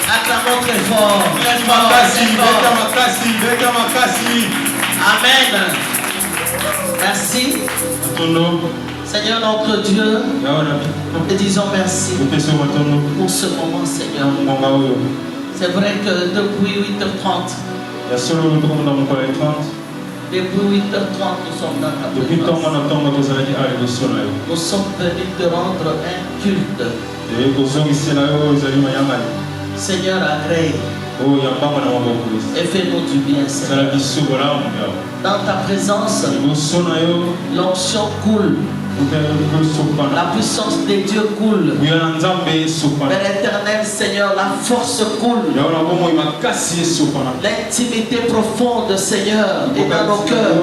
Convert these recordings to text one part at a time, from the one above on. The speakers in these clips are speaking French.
Acclamons très fort. Amen. Merci. Seigneur notre Dieu, nous te disons merci pour ce moment, Seigneur. C'est vrai que depuis 8h30, depuis 8h30, nous sommes dans ta présence. Nous sommes venus te rendre un culte. Seigneur, agrée et fais-nous du bien, Seigneur. Dans ta présence, l'onction coule. La puissance de Dieu coule. Père éternel, Seigneur, la force coule. L'intimité profonde, Seigneur, est dans nos cœurs.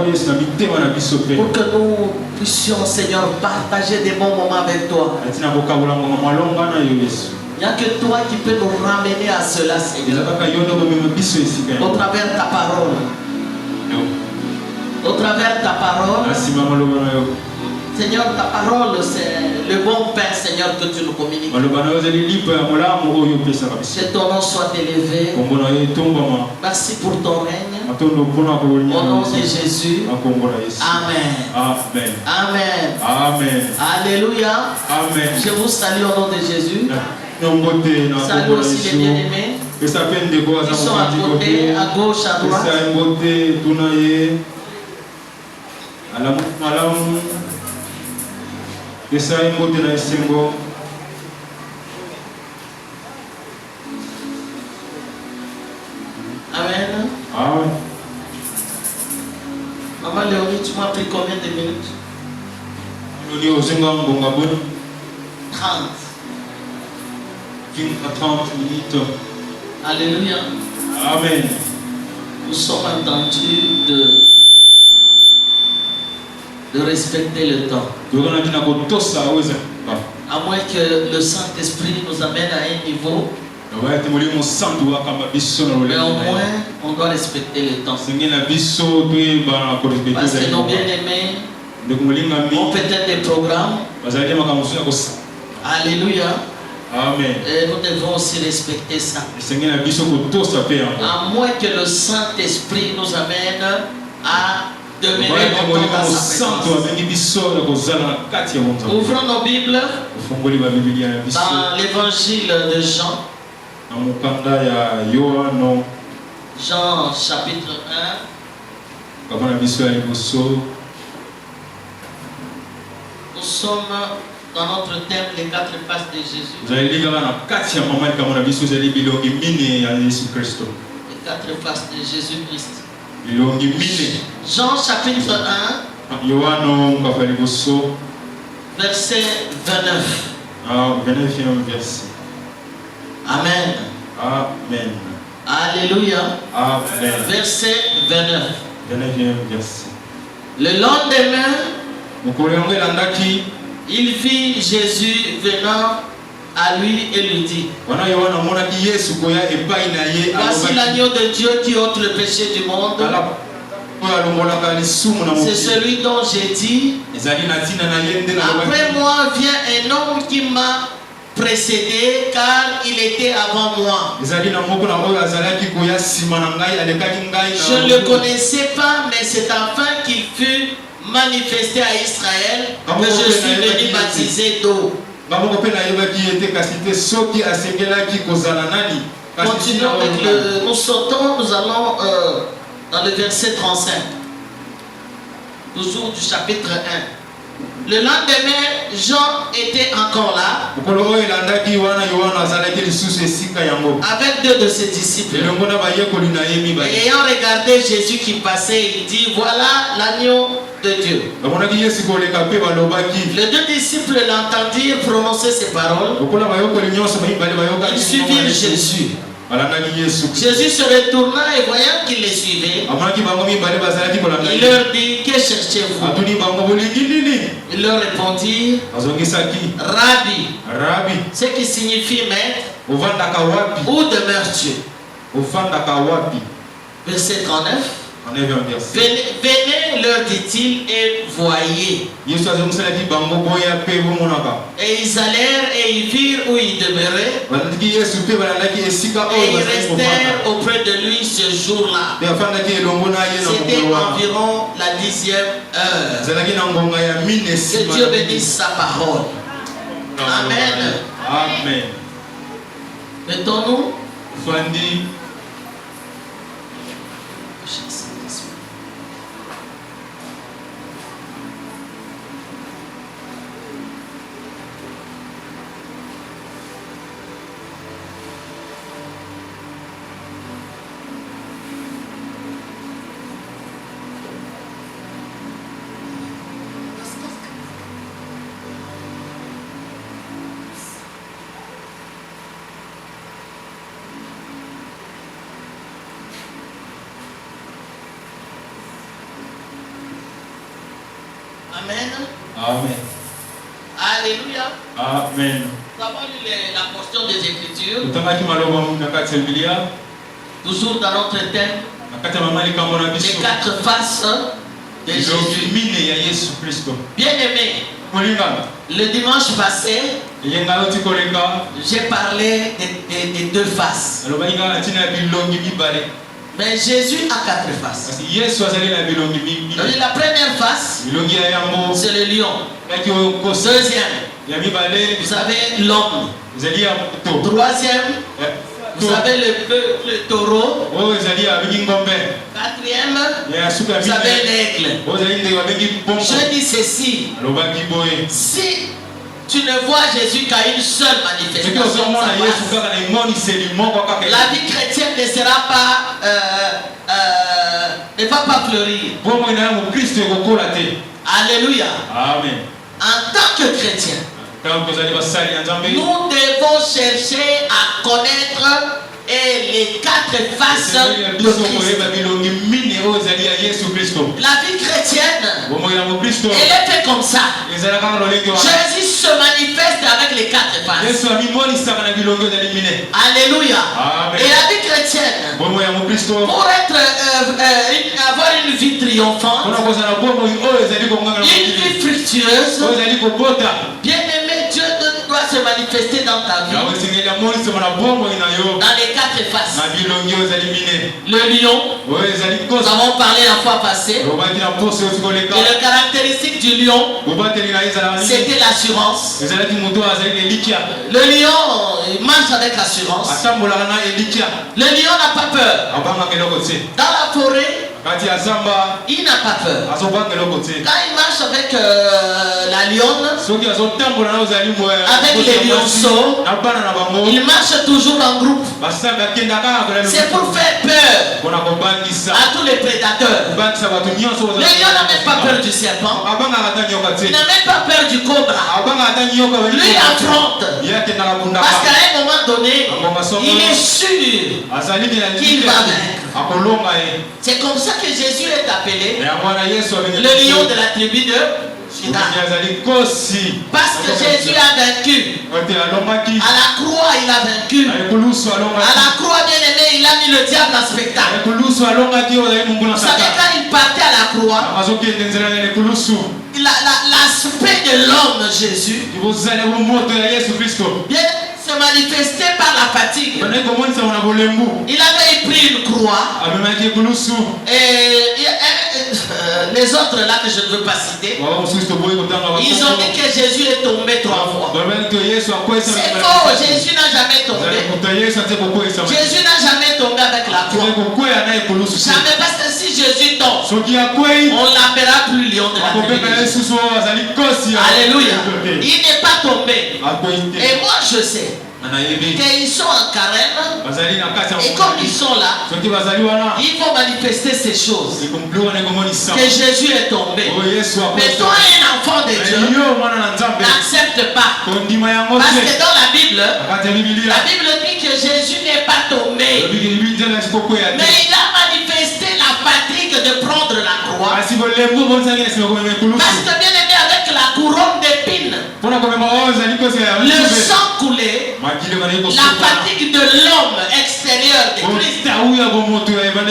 Pour que nous puissions, Seigneur, partager des bons moments avec toi. Il n'y a que toi qui peux nous ramener à cela, Seigneur. Au travers de ta parole. Au travers de ta parole. Seigneur, ta parole, c'est le bon Père, Seigneur, que tu nous communiques. Que ton nom soit élevé. Merci pour ton règne. Au nom de Jésus. Amen. Amen. Amen. Amen. Alléluia. Amen. Je vous salue au nom de Jésus. Salut aussi les bien-aimés. Ils sont à côté, à gauche, à droite. Amen. Amen. Maman Léonie, tu m'as pris combien de minutes? 30. 30 minutes. Alléluia. Amen. Nous sommes entendus de respecter le temps. À moins que le Saint-Esprit nous amène à un niveau, mais au moins on doit respecter le temps. Parce que nos bien-aimés ont peut-être des programmes. Alléluia. Amen. Et nous devons aussi respecter ça. À moins que le Saint-Esprit nous amène à demeurer longtemps dans sa présence. Ouvrons nos Bibles dans l'évangile de Jean. Jean chapitre 1. Nous sommes dans notre thème, les 4 faces de Jésus. Les 4 faces de Jésus-Christ. Jean chapitre 1, verset 29. Amen. Amen. Alléluia. Amen. Verset 29. 29 verset. Le lendemain, il vit Jésus venant à lui et lui dit: voici l'agneau de Dieu qui ôte le péché du monde. C'est celui dont j'ai dit: après moi vient un homme qui m'a précédé, car il était avant moi. Je ne le connaissais pas, mais c'est afin qu'il fut manifesté à Israël que je suis venu baptiser d'eau. Continuons avec nous sautons, nous allons dans le verset 35, toujours du chapitre 1. Le lendemain, Jean était encore là avec 2 de ses disciples. Et ayant regardé Jésus qui passait, il dit: voilà l'agneau de Dieu. Les 2 disciples l'entendirent prononcer ces paroles. Ils suivirent Jésus. Jésus se retourna et voyant qu'il les suivait, il leur dit: que cherchez-vous? Ils leur répondirent: Rabbi, ce qui signifie maître. Où demeures-tu? Verset 39. Venez, leur dit-il, et voyez. Et ils allèrent et ils virent où il demeurait. Et ils restèrent auprès de lui ce jour-là. C'était environ la 10e heure. Que Dieu bénisse sa parole. Amen. Amen. Mettons-nous. Amen. Amen. Alléluia. Amen. Nous avons lu la portion des Écritures. Toujours dans notre thème. Les 4 faces de Jésus. Bien-aimé, le dimanche passé, j'ai parlé des 2 faces. Mais Jésus a 4 faces. Donc, la première face, c'est le lion. Deuxième, vous avez l'homme. Troisième, vous avez le taureau. Quatrième, vous avez l'aigle. Je dis ceci. Si tu ne vois Jésus qu'à une seule manifestation, la vie chrétienne ne sera pas, ne va pas fleurir. Alléluia. Amen. En tant que chrétien, nous devons chercher à connaître les 4 faces de Christ. La vie chrétienne, elle est faite comme ça. Jésus se manifeste avec les 4 faces. Alléluia. Amen. Et la vie chrétienne, pour être, avoir une vie triomphante, une vie fructueuse, bien aimé, Dieu doit se manifester dans ta vie. Dans les 4 faces. Le lion, nous avons parlé la fois passée. Et le caractéristique du lion, c'était l'assurance. Le lion, il marche avec assurance. Le lion n'a pas peur. Dans la forêt, il n'a pas peur. Quand il marche avec la lionne, avec les lionceaux, il marche toujours en groupe. C'est pour faire peur à tous les prédateurs. Le lion n'a même pas peur du serpent. Il n'a même pas peur du cobra. Lui affronte. Parce qu'à un moment donné, il est sûr qu'il va vaincre. C'est comme ça que Jésus est appelé le lion de la tribu de Juda. Parce que Jésus a vaincu. À la croix, il a vaincu. À la croix, bien aimé, il a mis le diable en spectacle. Vous savez, quand il partait à la croix, l'aspect de l'homme Jésus se manifestait par la fatigue. Il avait pris une croix. Et les autres là que je ne veux pas citer, ils ont dit que Jésus est tombé 3 fois. C'est faux, Jésus n'a jamais tombé. Jésus n'a jamais tombé avec la croix. Jamais, parce que si Jésus tombe, on ne l'appellera plus lion de la tribu. Alléluia. Il n'est pas tombé. Et moi je sais qu'ils sont en carême. Et comme ils sont là, ils vont manifester ces choses. Que Jésus est tombé. Mais toi, un enfant de Dieu, n'accepte pas. Parce que dans la Bible dit que Jésus n'est pas tombé. Mais il a manifesté la fatigue de prendre la croix. Parce que bien aimé, avec la couronne d'épines, le sang coulé, la fatigue de l'homme extérieur de Christ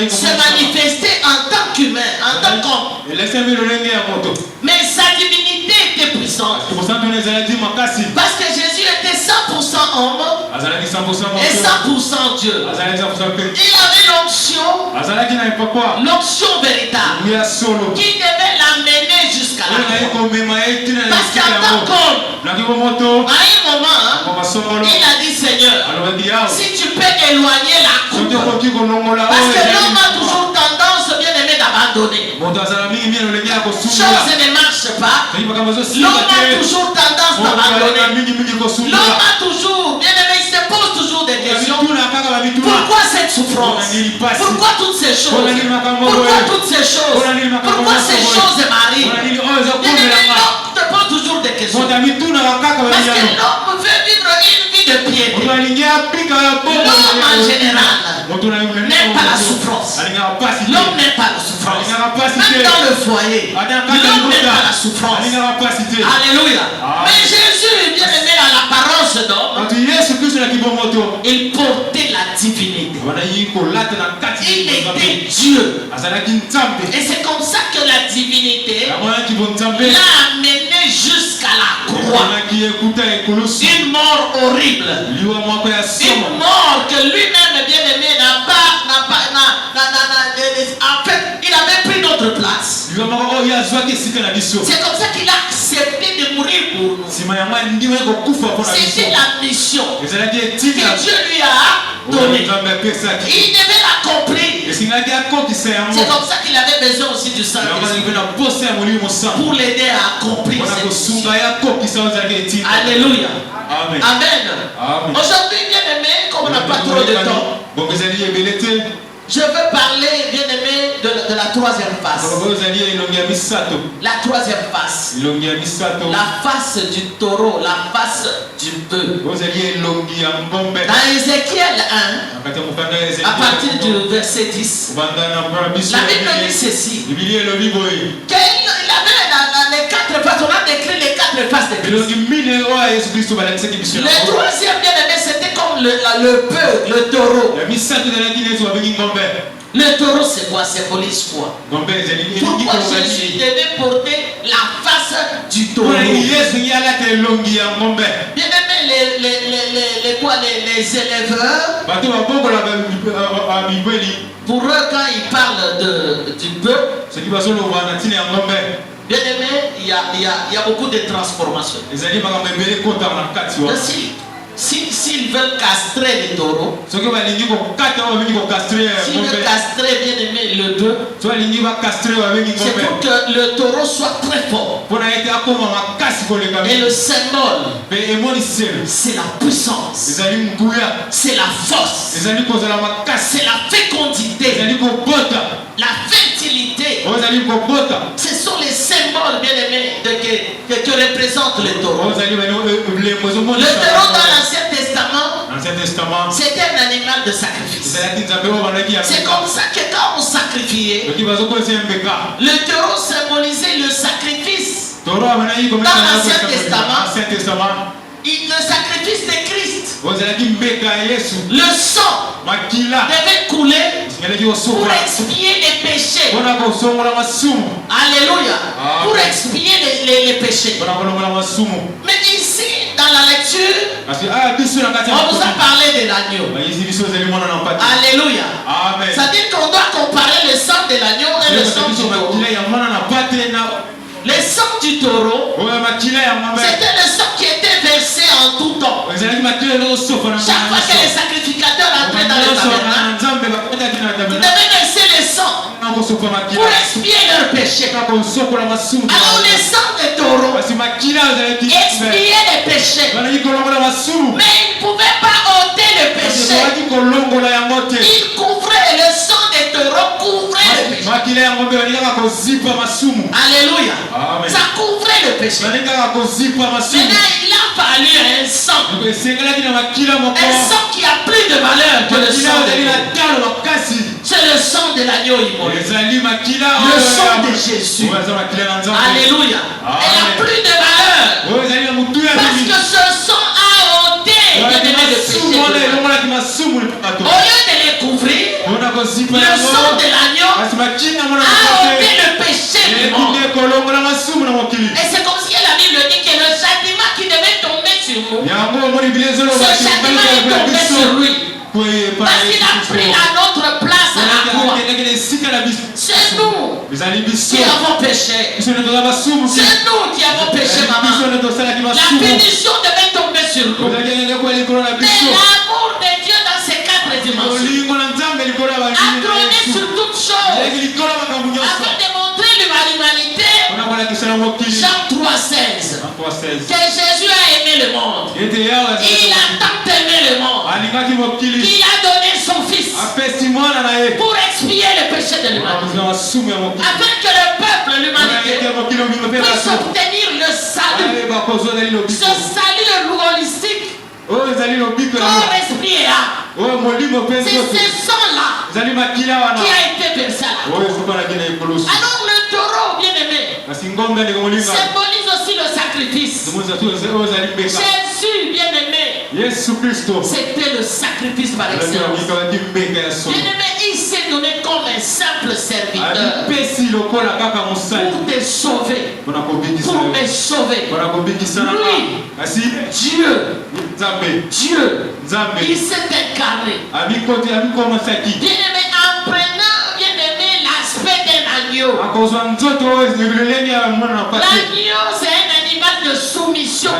se manifestait en tant tant qu'humain, en tant qu'homme. Mais sa divinité était puissante. Parce que Jésus était 100% homme et 100% Dieu. Il avait l'onction véritable qui devait l'amener jusqu'à la croix. Parce qu'en tant qu'homme, à un moment, il a dit Seigneur, si tu peux éloigner la coupe, parce que l'homme a toujours tendance, bien aimé, d'abandonner. Chose ne marche pas. L'homme a toujours tendance d'abandonner. L'homme a toujours, bien aimé, il se pose toujours des questions. Pourquoi cette souffrance? Pourquoi toutes ces choses? Pourquoi toutes ces choses? Pourquoi ces choses m'arrivent? Bien aimé, l'homme te pose toujours des questions. Parce que l'homme veut vivre une vie de piété. L'homme en général n'aime pas la souffrance. L'homme n'aime pas la souffrance. Même dans le foyer, l'homme n'aime pas la souffrance. Alléluia. Mais Jésus, bien aimé, à l'apparence d'homme, il portait la divinité. Il était Dieu. Et c'est comme ça que la divinité l'a amené jusqu'à la croix. Une mort horrible. Une mort que lui-même, bien aimé, en fait, il avait pris notre place. C'est comme ça qu'il a accepté de mourir pour nous. C'était la mission que Dieu lui a donnée. Il devait l'accomplir. C'est comme ça qu'il avait besoin aussi du Saint-Esprit pour l'aider à accomplir cette mission. Alléluia. Amen. Aujourd'hui, bien aimé, comme on n'a pas trop de temps, je veux parler, bien aimé, de la troisième face. La troisième face. La face du taureau, la face du bœuf. Dans Ézéchiel 1, à partir du verset 10, la Bible dit ceci. Qu'il avait les quatre faces. On a décrit les quatre faces de Christ. Le troisième, bien aimé, c'était comme le bœuf, le taureau. Le taureau, c'est quoi? Symbolise quoi? Pourquoi Jésus devait porter la face du taureau? Bien aimé, les éleveurs, pour eux, quand ils parlent du bœuf, bien aimé, il y a beaucoup de transformations. S'ils veulent castrer les taureaux, s'ils veulent castrer, bien aimé, le bœuf, c'est pour que le taureau soit très fort. Et le symbole, c'est la puissance, c'est la force, c'est la fécondité, la fertilité. Ce sont les symboles, bien aimés, que représente le taureau. Le taureau dans l'Ancien Testament, c'était un animal de sacrifice. C'est comme ça que quand on sacrifiait, le taureau symbolisait le sacrifice. Dans l'Ancien Testament, le sacrifice de Christ, le sang devait couler pour expier les péchés. Alléluia. Pour expier les péchés. Mais ici, dans la lecture, on nous a parlé de l'agneau. Alléluia. C'est-à-dire qu'on doit comparer le sang de l'agneau et le sang du taureau. Le sang du taureau, c'était le sang qui était versé en tout temps. Chaque fois que les sacrificateurs entraient dans le tabernacle, ils devaient verser le sang pour expier leurs péchés. Alors le sang des taureaux expiait les péchés, mais ils ne pouvaient pas ôter le péché. Ils couvraient, le sang des taureaux couvrait le péché. Alléluia. Ça couvrait le péché. Maintenant il a fallu un sang qui a plus de valeur que le sang de l'agneau. C'est le sang de l'agneau immolé, le sang de Jésus. Alléluia. Elle a plus de valeur parce que ce sang a ôté le péché. Au lieu de les couvrir, le sang de l'agneau a Et c'est comme si la Bible dit que le châtiment qui devait tomber sur nous, ce châtiment est tombé sur lui. Parce qu'il a pris à notre place à la croix. C'est nous qui avons péché. C'est nous qui avons péché, maman. La punition devait tomber sur nous. Mais l'amour de Dieu dans ses 4 dimensions a trôné sur toutes choses afin de montrer l'humanité. Jean 3,16 que Jésus a aimé le monde. Il a tant aimé le monde qu'il a donné son fils pour expier le péché de l'humanité, afin que le peuple, l'humanité, puisse obtenir le salut. Ce salut holistique, corps, esprit et âme. C'est ce sang-là qui a été versé à la croix. Alors le taureau, bien aimé, symbolise aussi le sacrifice. Jésus, bien aimé, c'était le sacrifice par excellence. Bien aimé, il s'est donné comme un simple serviteur pour te sauver, pour me sauver. Lui, Dieu, il s'est incarné. Bien aimé, en prenant, bien aimé, l'aspect d'un agneau. L'agneau, c'est un animal de soumission.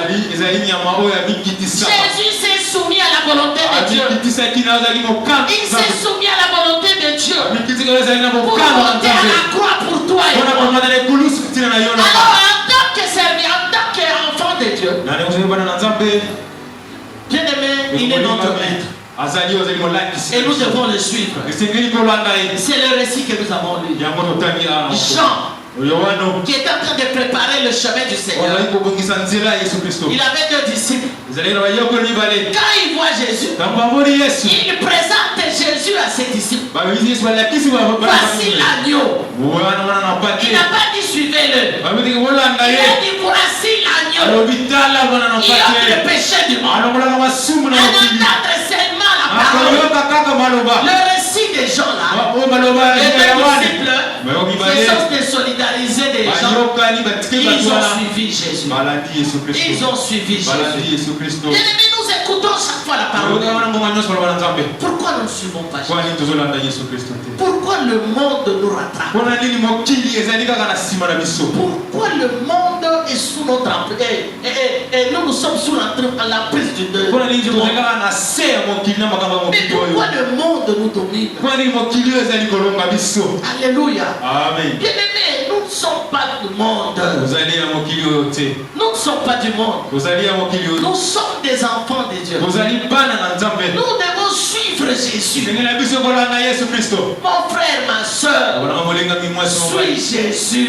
Jésus s'est soumis à la volonté de Dieu. Il s'est soumis à la volonté de Dieu pour monter à la croix pour toi et moi. Alors, en tant que serviteur, en tant qu'enfant de Dieu, bien aimé, il est notre maître. Et nous devons le suivre. C'est le récit que nous avons lu. Jean, qui est en train de préparer le chemin du Seigneur. Il avait 2 disciples. Quand il voit Jésus, il présente Jésus à ses disciples. Voici l'agneau. Il n'a pas dit suivez-le. Il a dit voici l'agneau. Il ôte le péché du monde. En entendre seulement la parole, le récit des gens là, les 2 disciples, ce sont des solidarisés des gens. Ils ont suivi Jésus. Ils ont suivi Jésus. Bien aimés, nous écoutons chaque fois la parole. Pourquoi nous ne suivons pas Jésus? Pourquoi le monde nous rattrape? Pourquoi le monde est sous notre emprise et nous sommes sous l'emprise du monde? Mais pourquoi le monde nous domine? Alléluia. Amen. Bien aimés, nous ne sommes pas du monde. Nous ne sommes pas du monde. Nous sommes des enfants de Dieu. Nous devons suivre Jésus. Mon frère, ma soeur, suis Jésus.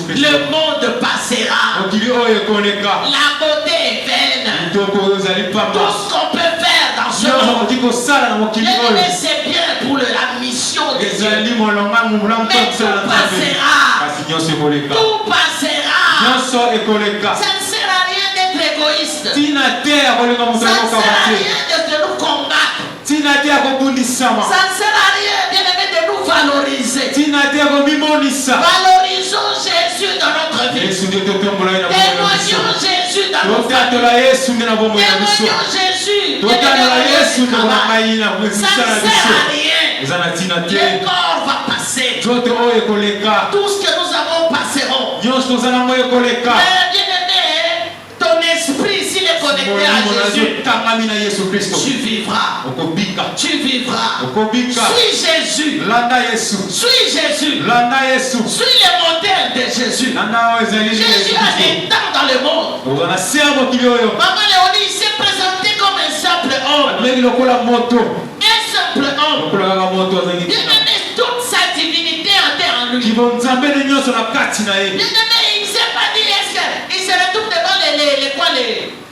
Le monde passera. La beauté est vaine. Tout ce qu'on peut faire dans ce monde, c'est bien pour la mission de Dieu. Mais tout passera. Tout passera. Ça ne sert à rien d'être égoïste. Ça ne sert à rien de nous combattre. Ça ne sert à rien, bien aimé, de nous valoriser. Valorisons Jésus dans notre vie. Témoignons Jésus dans nos familles. Témoignons Jésus. Ça ne sert à rien. Le corps va passer. Tout ce que nous avons passeront. Mais bien aimé, ton esprit, s'il est connecté à Jésus, tu vivras. Tu vivras. Suis Jésus. Suis Jésus. Suis le modèle de Jésus. Jésus a des temps dans le monde. Maman Léonie s'est présenté comme un simple homme. Un simple homme. Bien aimé, toute sa divinité était en lui. Bien aimé, il ne s'est pas dit est-ce qu'il se retrouve devant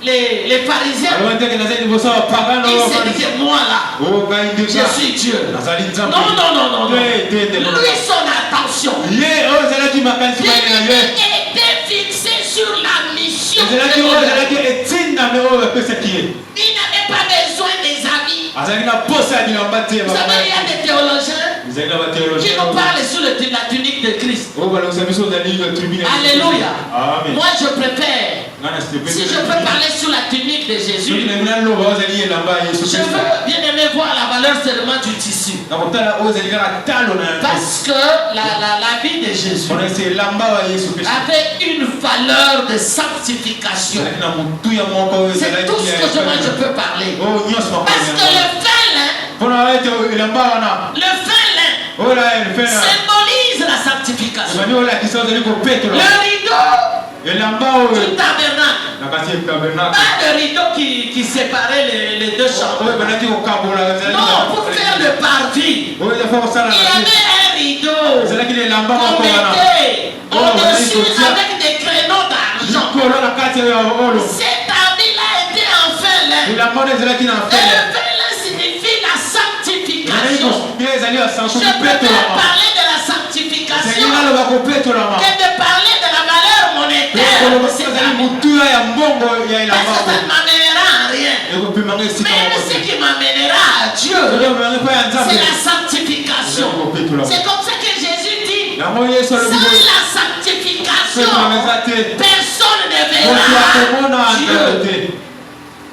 les pharisiens. Il s'est dit que moi là, je suis Dieu. Non. Lui, son attention était fixée sur la mission. Il n'avait pas besoin des amis. Vous savez, il y a des théologiens qui nous parle sur la tunique de Christ. Alléluia. Moi je préfère. Si je peux parler sur la tunique de Jésus, je veux bien aimer voir la valeur seulement du tissu. Parce que la vie de Jésus avait une valeur de sanctification. C'est tout ce que je peux parler. Parce que le fin lin symbolise la sanctification. Le rideau du tabernacle. Pas de rideau qui séparait les deux chambres. Non, pour faire le parvis, il y avait un rideau qu'on mettait au-dessus avec des créneaux d'argent. Cet habit-là était en fin lin. Et le fin lin signifie la sanctification. Je préfère parler de la sanctification que de parler de la valeur monétaire. Parce que ça ne m'amènera à rien. Mais ce qui m'amènera à Dieu, c'est la sanctification. C'est comme ça que Jésus dit, sans la sanctification, personne ne verra Dieu.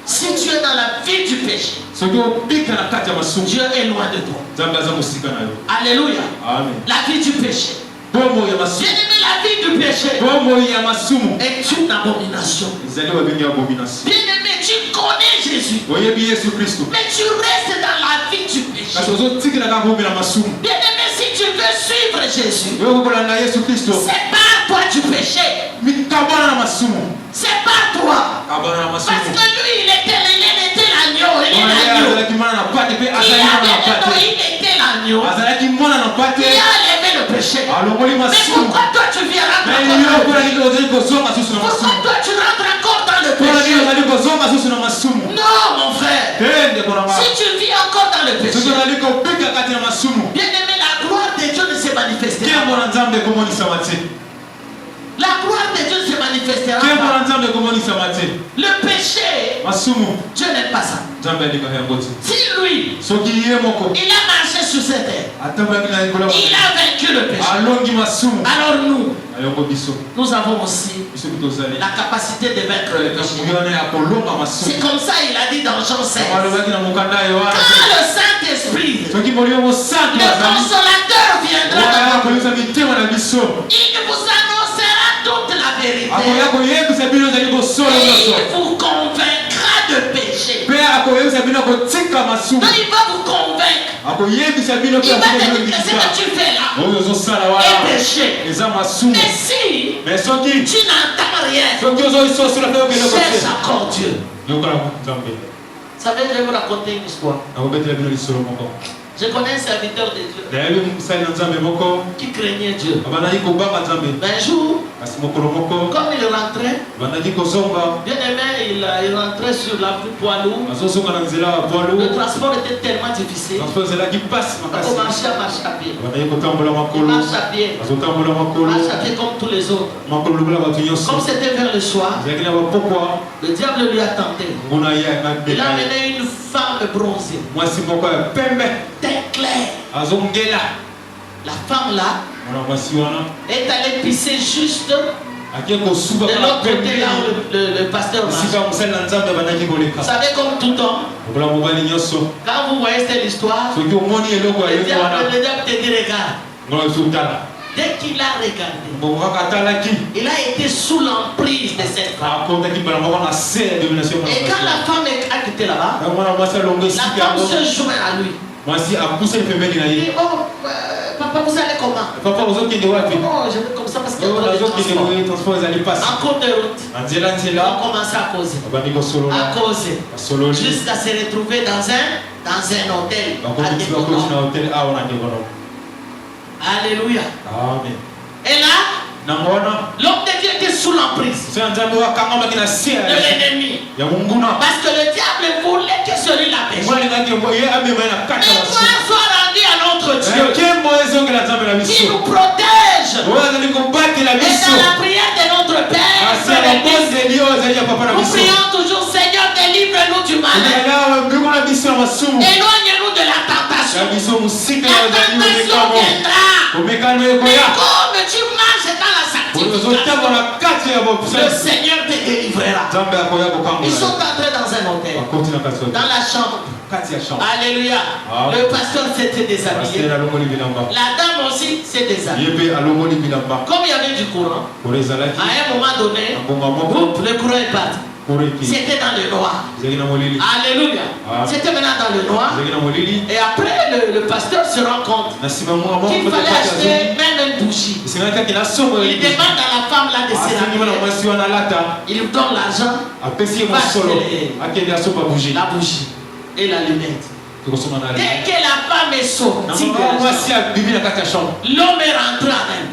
Si tu es dans la vie du péché, Dieu est loin de toi. Alléluia. La vie du péché. Bien-aimé, la vie du péché est une abomination. Bien-aimé, tu connais Jésus, mais tu restes dans la vie du péché. Bien-aimé, si tu veux suivre Jésus, sépare-toi du péché. Sépare-toi. Parce que lui, il était l'agneau. Il était l'agneau. Il a aimé le péché. Mais pourquoi toi tu viens rentrer Pourquoi toi tu rentres encore dans le péché? Non, mon frère. Si tu vis encore dans le péché, bien aimé, la gloire de Dieu ne se manifestera pas. La gloire de Dieu se manifestera pas. Le péché, Dieu n'aime pas ça. Si lui, il a marché sur cette terre, il a vaincu le péché. Alors nous avons aussi la capacité de vaincre le péché. C'est comme ça il a dit dans Jean 16. Quand le Saint-Esprit, le consolateur viendra, il vous annoncera toute la vérité. Et il vous convaincra de péché. Donc il va vous convaincre. Il va te dire que ce que tu fais là est péché. Mais si tu n'entends rien, cherche encore Dieu. Vous savez, je vais vous raconter une histoire. Je connais un serviteur de Dieu qui craignait Dieu. Mais un jour, comme il rentrait, bien aimé, il rentrait sur la poids lourd. Le transport était tellement difficile. Il marchait à pied. Il marche à pied. Marche à pied comme tous les autres. Comme c'était vers le soir, le diable lui a tenté. Il a amené une femme bronzée. Teint clair. La femme là est allée pisser juste de l'autre côté là où le pasteur marche. Vous savez, comme tout homme, quand vous voyez cette histoire, le diable te dit regarde. Dès qu'il a regardé, il a été sous l'emprise de cette femme. Et quand la femme a quitté là-bas, la femme se joint à lui. Il dit, oh, papa, vous allez comment? Oh, je vais comme ça parce qu'il y a trop de transport. En cours de route, on commence à causer. Jusqu'à se retrouver dans un hôtel. Alléluia. Amen. Et là, l'homme de Dieu était sous l'emprise de l'ennemi. Parce que le diable voulait que celui-là péche. Mais gloire soit rendue à notre Dieu qui nous protège. Et dans la prière de notre Père, nous prions toujours, Seigneur, délivre-nous du mal. Éloigne-nous de la tentation. tentation viendra. Mais comme tu marches dans la sanctification, le Seigneur te délivrera. Ils sont entrés dans un hôtel, dans la chambre. Alléluia. Le pasteur s'était déshabillé. La dame aussi s'est déshabillée. Comme il y avait du courant, à un moment donné, le courant est parti. C'était dans le noir. Alléluia. C'était maintenant dans le noir. Et après, le pasteur se rend compte qu'il fallait acheter même une bougie. Il demande à la femme là de se rhabiller. Il lui donne l'argent. Il va acheter la bougie et la lunette. Dès que la femme est sortie, l'homme est rentré en elle.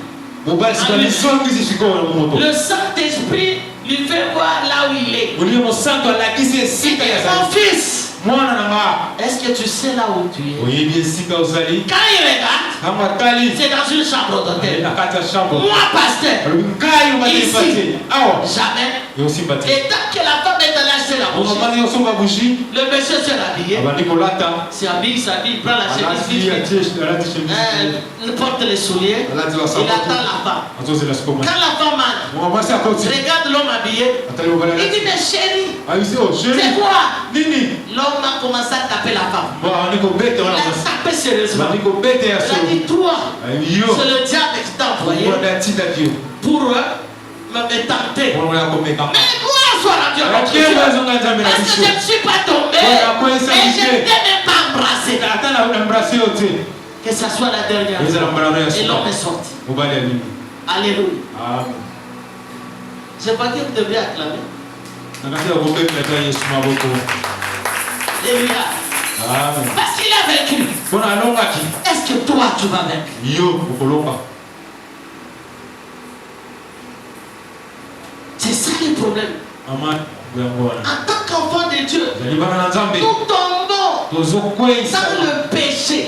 Le Saint-Esprit lui fait voir là où il est. Mon fils, est-ce que tu sais là où tu es? Quand il regarde, c'est dans une chambre d'hôtel. Moi, pasteur, ici, jamais. Et tant que la femme est allée acheter la bougie, le monsieur s'est habillé. Il prend la chemise, il porte les souliers, il attend la femme. Quand la femme regarde l'homme habillé, il dit mais chérie, c'est quoi? L'homme a commencé à taper la femme. Il a tapé sérieusement. Il a dit toi, c'est le diable qui t'a envoyé pour me tenter. Mais gloire soit rendue à notre Dieu. Parce que je ne suis pas tombé et je ne t'ai même pas embrassé. Que ça soit la dernière fois. Et l'homme est sorti. Alléluia. Je crois que vous devez acclamer. Alléluia. Parce qu'il a vaincu. Est-ce que toi tu vas vaincre? C'est ça le problème. En tant qu'enfant de Dieu, nous tombons dans le péché.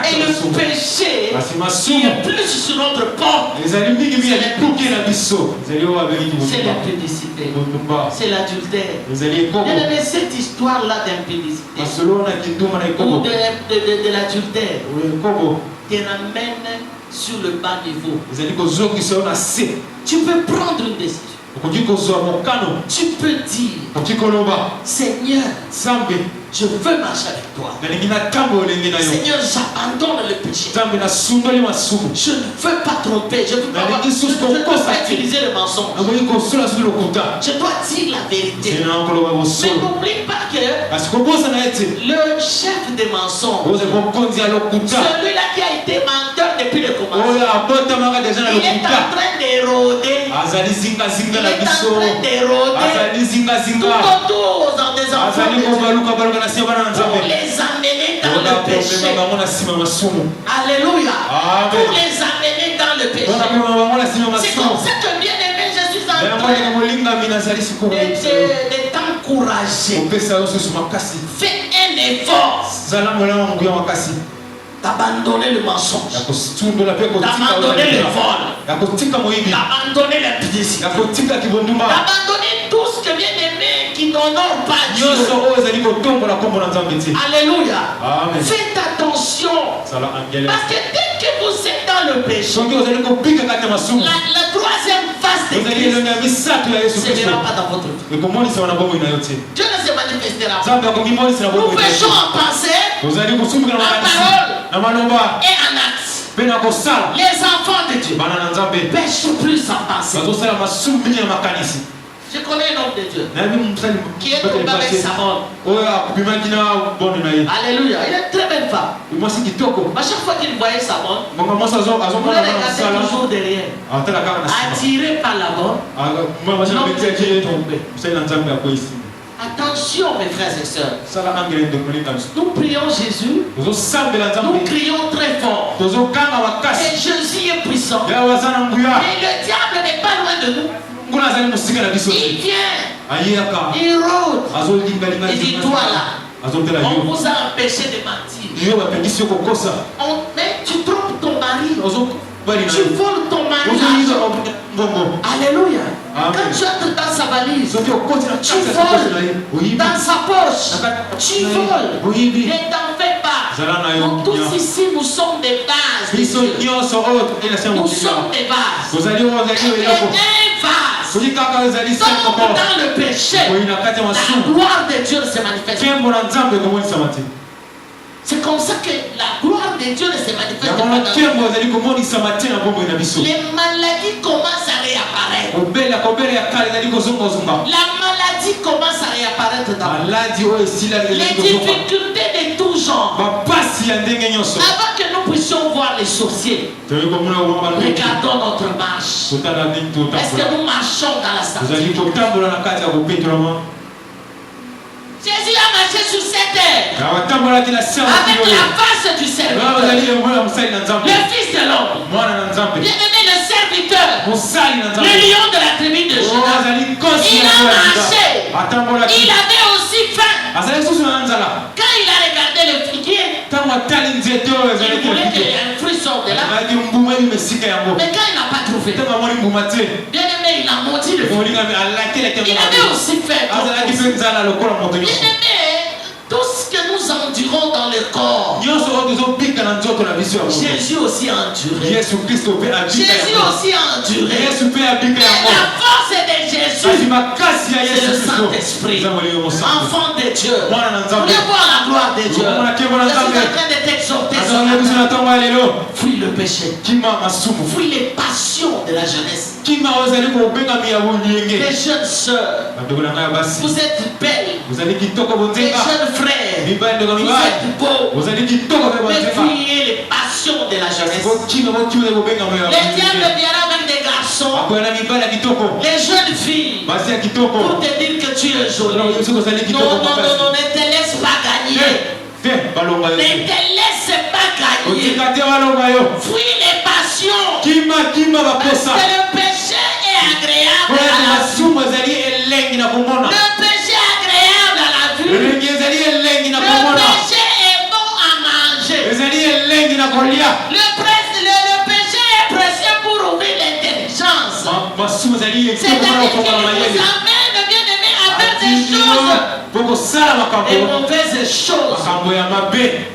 Et le péché qui est plus sur notre porte, c'est l'impudicité, c'est l'adultère. Bien-aimé, cette histoire-là d'impudicité ou de l'adultère te ramène sur le bas niveau. Tu peux prendre une décision. Tu peux dire, Seigneur, je veux marcher avec toi. Seigneur, j'abandonne le péché. Je ne veux pas tromper. Je ne veux pas utiliser le mensonge. Je dois dire la vérité. Mais n'oublie pas que le chef des mensonges, celui-là qui a été menteur depuis le commencement, il est en train d'éroder. Il est en train d'éroder tout autour des enfants pour les amener dans le péché. Alléluia. Pour les amener dans le péché. C'est comme ça que bien aimé, je suis en train de t'encourager. Fais un effort d'abandonner le mensonge, d'abandonner le vol, d'abandonner l'impudicité, d'abandonner tout ce que bien aimé qui n'honore pas Dieu. Alléluia. Faites attention. Parce que dès que vous êtes dans le péché, la troisième phase de Christ ne sera pas dans votre vie. Dieu ne se manifestera pas. Nous péchons en pensée, en parole et en acte. Les enfants de Dieu pêchent plus en pensée. Je connais un homme de Dieu qui est tombé avec Samson. Alléluia. Il est une très belle femme. À chaque fois qu'il voyait Samson, il le regardait toujours derrière. Attiré par la mort, l'homme était tombé. Attention mes frères et sœurs. Nous prions Jésus. Nous crions très fort. Et Jésus est puissant. Et le diable n'est pas loin de nous. Il vient. Il rôde. Il dit toi là, on vous a empêché de mentir. Mais tu trompes ton mari. Tu voles ton mari. Alléluia. Quand tu entres dans sa valise, tu voles dans sa poche. Tu voles. Ne t'en fais pas. Nous tous ici, nous sommes des bases. Nous sommes des bases. Vous allez Tant dans le péché, la gloire de Dieu se manifeste. C'est comme ça que la gloire de Dieu se manifeste. Les maladies commencent à réapparaître. La maladie commence à réapparaître dans les difficultés de tout genre. Avant que nous puissions voir les sorciers, regardons notre marche. Est-ce que nous marchons dans la sainteté? Jésus a marché sur cette terre avec la face du serviteur, le Fils de l'homme, bien-aimé le serviteur, le lion de la tribu de Juda. Il a marché, il avait aussi faim. Quand il a regardé le figuier, il voulait qu'il y ait un fruit sorte de là. Mais quand il n'a pas trouvé, bien-aimé, il a menti le fruit. Il avait aussi faim. Bien-aimé, tout ce que nous endurons dans le corps, Jésus aussi a enduré. Jésus aussi a enduré. Mais la force de Jésus, c'est le Saint-Esprit, enfant de Dieu. Vous voulez voir la gloire de Dieu? Je suis en train de t'exhorter. Fuis le péché. Fuis les passions de la jeunesse. Les jeunes sœurs, vous êtes belles. Les jeunes frères, vous êtes beaux. Mais fuyez les passions de la jeunesse. Les diables viendront avec des garçons, les jeunes filles, pour te dire que tu es jolie. Non, ne te laisse pas gagner. Ne te laisse pas gagner. Fuis les passions. Parce que le péché est agréable à la vue. Le péché est agréable à la vue. Le péché est bon à manger. Le péché est précieux pour ouvrir l'intelligence. C'est-à-dire qu'il vous amène, bien-aimé, à faire des choses, des mauvaises choses.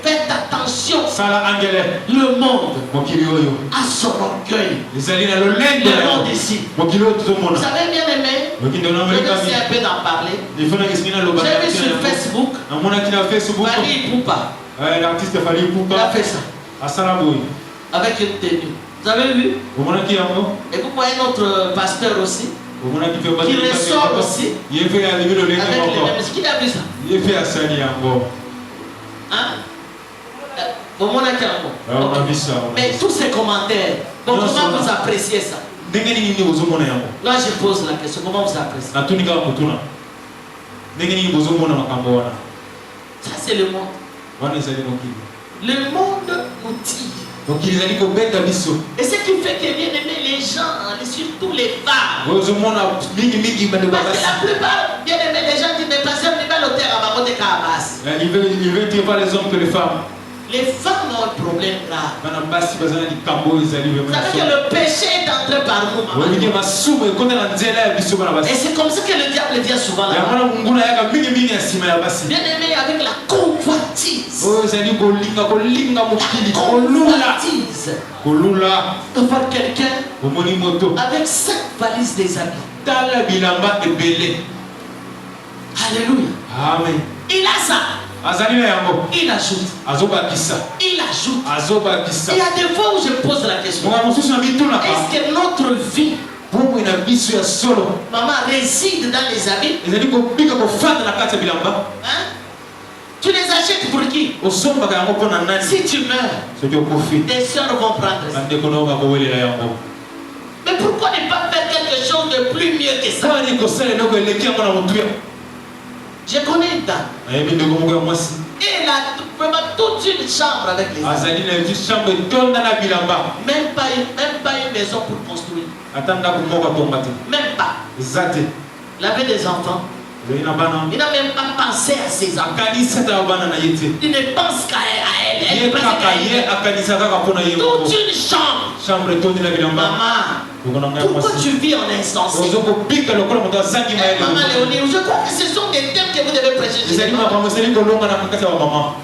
Faites attention. Le monde a son orgueil. Le monde ici. Vous savez, bien-aimé, je vais essayer un peu d'en parler. J'ai vu sur Facebook Fally Ipupa. L'artiste Fally Ipupa. Il a fait ça avec une tenue. Vous avez vu? Et vous voyez notre pasteur aussi, qui ressort aussi avec les mêmes. Est-ce qu'il a vu ça? Hein? Mais tous ces commentaires, bon, comment vous appréciez ça? Là je pose la question, comment vous appréciez? Ça c'est le monde. Le monde nous tire. Et ce qui fait que, bien aimé, les gens, surtout les femmes, parce que la plupart, bien aimé, les gens disent, mais pasteur, il va l'auteur à ma côté Kabas. Il veut dire pas les hommes que les femmes. Les femmes ont un problème grave. Vous savez que le péché est entré par nous. Et c'est comme ça que le diable vient souvent là. Bien aimé, avec la convoitise. De voir quelqu'un avec 5 valises des habits. Alléluia. Amen. Il a ça. Il ajoute. Il ajoute. Il y a des fois où je pose la question. Est-ce que notre vie, maman, réside dans les habits? Hein? Tu les achètes pour qui? Si tu meurs, tes soeurs vont prendre ça. Mais pourquoi ne pas faire quelque chose de plus mieux que ça? Je connais une dame. Et elle a vraiment toute une chambre avec les enfants. Même pas une maison pour construire. Même pas. Il avait des enfants. Il n'a même pas pensé à ses enfants. Il ne pense qu'à elle. Elle pense qu'à elle. Toute une chambre. Maman, pourquoi tu vis en insensé? Maman Léonie, je crois que ce sont des thèmes que vous devez prêcher.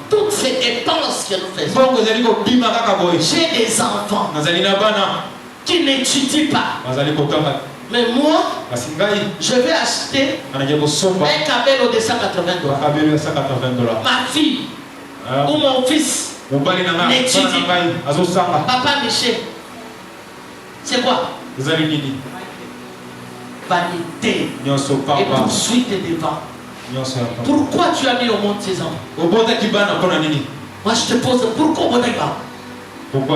Toutes ces dépenses que nous faisons. J'ai des enfants qui n'étudient pas. Mais moi, je vais acheter un cabello de 180 $. Ma fille ou mon fils n'étudie pas. Papa Michel, c'est quoi? Vanité et poursuite devant. Pourquoi tu as mis au monde ces enfants? Moi je te pose, pourquoi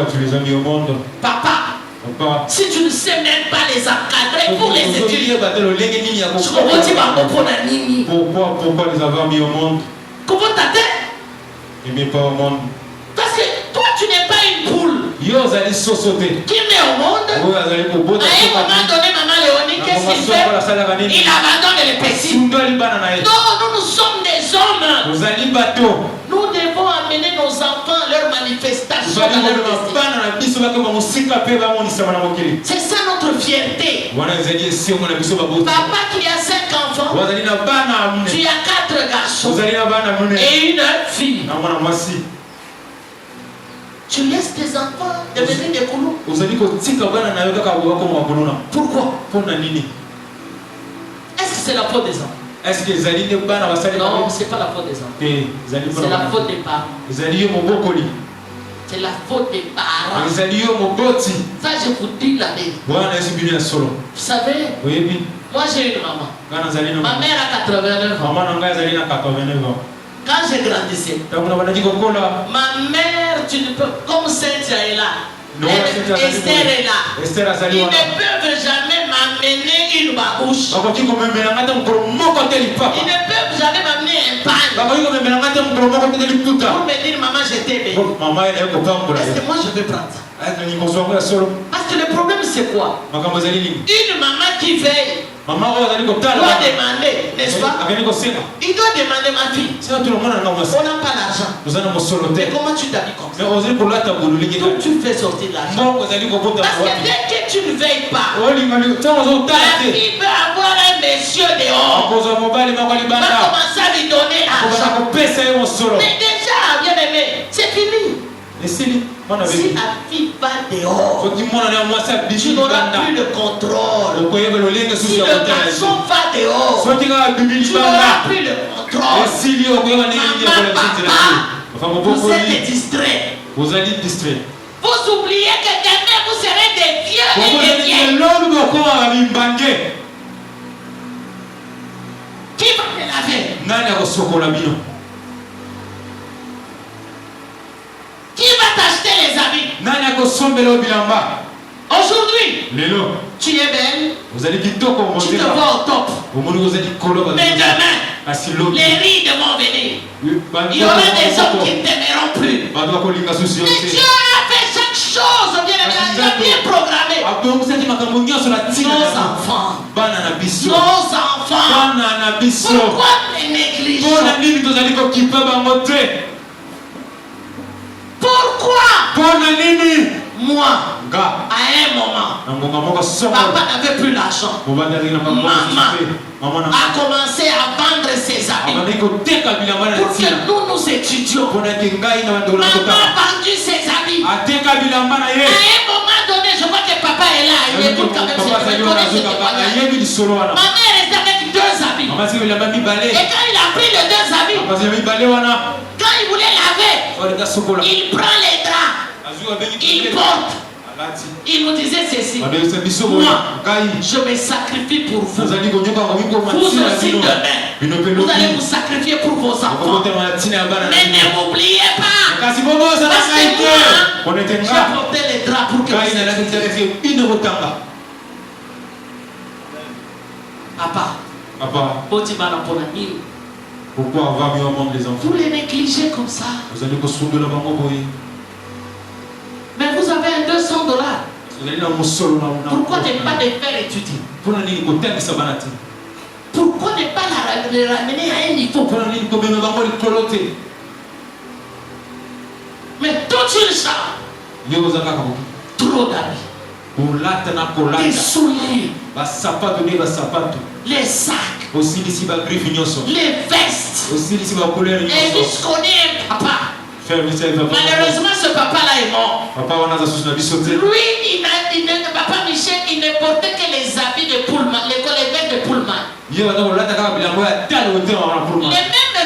tu les as mis au monde? Papa, si tu ne sais même pas les encadrer pour les étudier, pourquoi les avoir mis au monde? Comment t'as-t-il? Il pas au monde. Parce que toi tu n'es pas une poule qui met au monde. À un moment donné, maman Léonie, qu'est-ce qu'il fait? Il abandonne les petits. Non, nous sommes des hommes. Nous devons amener nos enfants à leur manifestation. C'est ça notre fierté. Papa qui a 5 enfants, tu as 4 garçons et une fille. Tu laisses tes enfants devenir des coulous. Pourquoi? Est-ce que c'est la faute des enfants? Non, c'est pas la faute des enfants. C'est la faute des parents. C'est la faute des parents. Ça, je vous dis la vérité. Vous savez, moi j'ai une maman. Ma mère a 89 ans. Quand j'ai grandissé, ma mère, tu ne peux, comme Cynthia est là, Esther est là, ils ne peuvent jamais m'amener une babouche. Ils ne peuvent jamais m'amener un pan pour me dire maman je t'aime. Parce que moi je vais prendre ça. Parce que le problème c'est quoi? Une maman qui veille doit demander, n'est-ce pas? Il doit demander, ma fille, on n'a pas l'argent. Mais comment tu t'habilles comme ça? Donc tu fais sortir l'argent. Parce que dès que tu ne veilles pas, la fille peut avoir un monsieur dehors. Va commencer à lui donner l'argent. Mais déjà, bien aimé, c'est fini. Si la fille va dehors, tu n'auras plus de contrôle. Si le garçon va dehors, tu n'auras plus de contrôle. Maman, papa, vous êtes distrait. Vous allez distrait. Vous oubliez que demain vous serez des vieux et des vieilles. Qui va te laver? Qui va t'acheter les habits? Aujourd'hui, tu es belle, tu te vois au top. Mais demain, les rides vont venir. Il y aura des hommes qui ne t'aimeront plus. Mais Dieu a fait chaque chose, bien aimé, il a bien programmé. Nos enfants, pourquoi les négligeons? Pourquoi? Moi, à un moment, papa n'avait plus l'argent. Maman a commencé à vendre ses habits pour que nous étudions. Maman a vendu ses habits. À un moment donné, je vois que papa est là. Il écoute quand même ce témoignage. Ma mère est avec 2 habits. Et quand il a pris les 2 habits, quand il voulait laver, il prend les draps, il porte. Il nous disait ceci: moi, je me sacrifie pour vous. Vous aussi demain, vous allez vous sacrifier pour vos enfants. Mais ne m'oubliez pas, parce que moi, j'ai porté les draps pour que vous. Papa, pourquoi avoir mis au monde les enfants? Vous les négligez comme ça. Mais vous avez un $200. Pourquoi ne pas les faire étudier? Pourquoi ne pas les ramener à un niveau? Mais toute une chambre, trop d'habits, des souliers, les sacs, les vestes. Et vous connaissez un papa Malheureusement, ce papa-là est mort. Lui, papa Michel, il ne portait que les habits de Pullman, les vêtements de Pullman. Les mêmes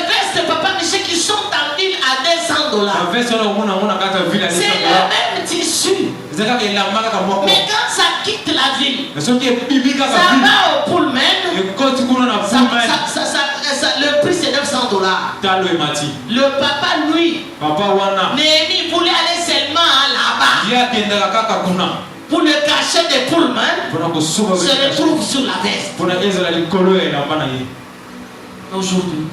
vestes, papa Michel, qui sont en ville à $200. C'est le même tissu. Mais quand ça quitte la ville, ça va au Pullman. Le prix c'est $900. Le papa, lui, Néhémie voulait aller seulement là-bas. Pour le cachet de Pullman se retrouve sur la veste. Aujourd'hui,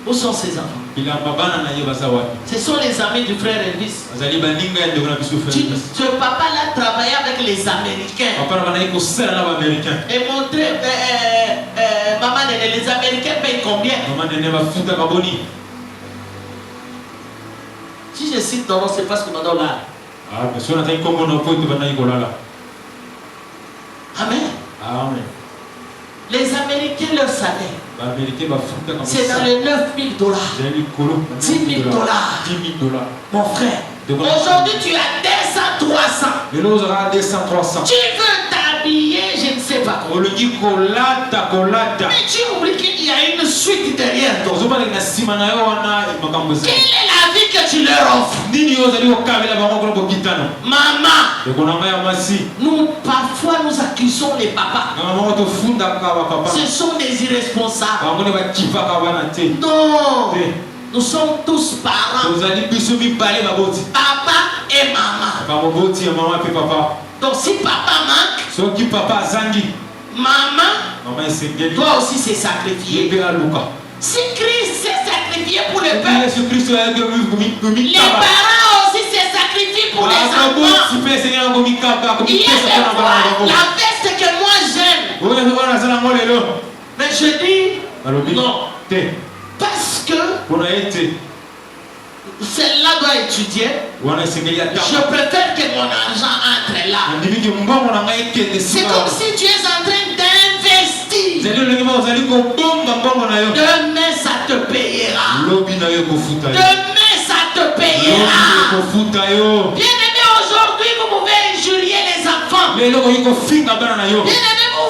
où sont ces enfants? Ce sont les amis du frère Elvis. Ce papa-là travaillait avec les Américains. Et montrait, maman, les Américains payent combien? Si je cite ton nom, c'est parce que nous là. Amen. Amen. Les Américains leur salaire, c'est dans les $9,000, $10,000. Mon frère, aujourd'hui tu as 200, 300. Tu veux t'habiller, je ne sais pas quoi. Mais tu oublies qu'il y a une suite derrière toi. Quelle est la vie que tu leur offres? Maman, nous parfois nous accusons les papas. Ce sont des irresponsables. Non, nous sommes tous parents. Papa et maman. Donc si papa manque, maman doit aussi se sacrifier. Si Christ s'est sacrifié pour le peuple, les parents aussi se sacrifient pour les enfants. Il y a des fois la veste que moi j'aime. Mais je dis non. Parce que celle-là doit étudier. Je préfère que mon argent entre là. C'est comme si tu es en train d'investir. Demain ça te payera. Demain ça te payera. Bien-aimé, aujourd'hui vous pouvez injurier les enfants. Bien-aimé, vous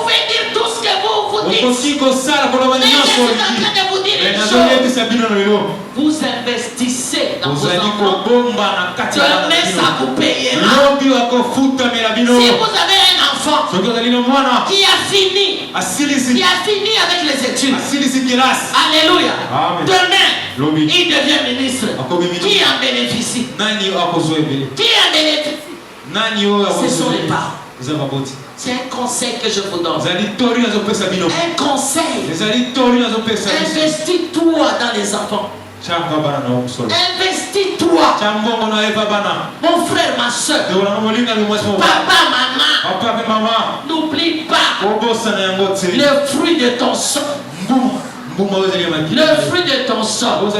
pouvez dire tout ce que vous dites. Mais je suis en train de vous dire une chose. Vous investissez dans vos enfants. Demain ça vous payera. Si vous avez un enfant qui a fini avec les études, alléluia, demain il devient ministre, qui en bénéficie? Ce sont les parents. C'est un conseil que je vous donne. Un conseil. Investis-toi dans les enfants. Investis-toi. Mon frère, ma soeur, papa, maman, n'oublie pas le fruit de ton sang. Le fruit de ton sang, le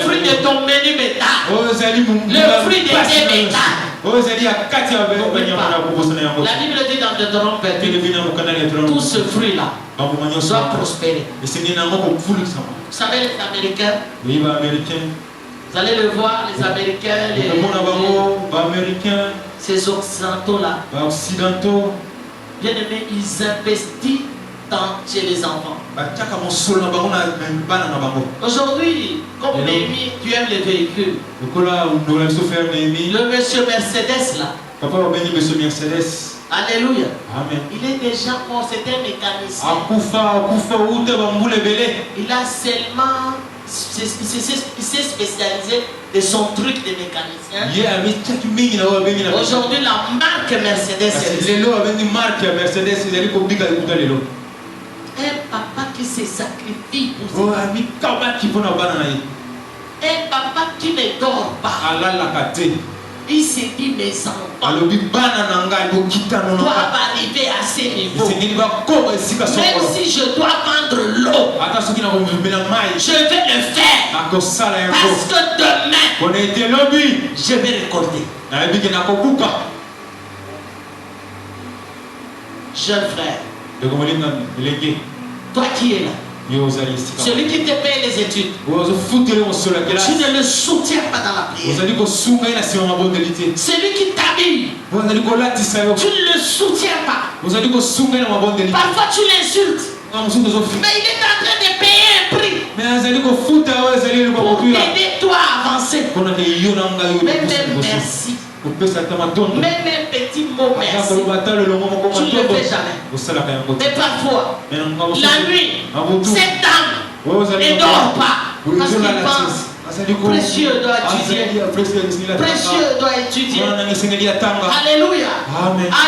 fruit de ton menu bétail, le fruit de tes bétails. La Bible dit dans Deutéronome 28, tout ce fruit-là doit prospérer. Vous savez, les Américains, vous allez le voir, les Américains, ces Occidentaux-là, bien aimés, ils investissent chez les enfants. Aujourd'hui, comme Néhémie, tu aimes les véhicules. Le monsieur Mercedes là. Alléluia. Amen. Il est déjà mort, c'est un mécanicien. Il a seulement, il s'est spécialisé de son truc de mécanicien. Aujourd'hui, la marque Mercedes. Un papa qui se sacrifie pour ses enfants. Un papa qui ne dort pas. Il s'est dit, mes enfants doivent arriver à ce niveau. Même si je dois vendre l'eau, je vais le faire. Parce que demain, je vais récolter. Jeune frère, toi qui es là, Celui qui te paye les études, tu ne le soutiens pas dans la prière. Celui qui t'habille, tu ne le soutiens pas. Parfois tu l'insultes, mais il est en train de payer un prix pour t'aider toi à avancer. Même merci. Même un petit mot merci, tu ne le fais jamais. Mais parfois, la nuit, cette dame ne dort pas parce qu'il pense précieux doit étudier. Précieux doit étudier. Alléluia.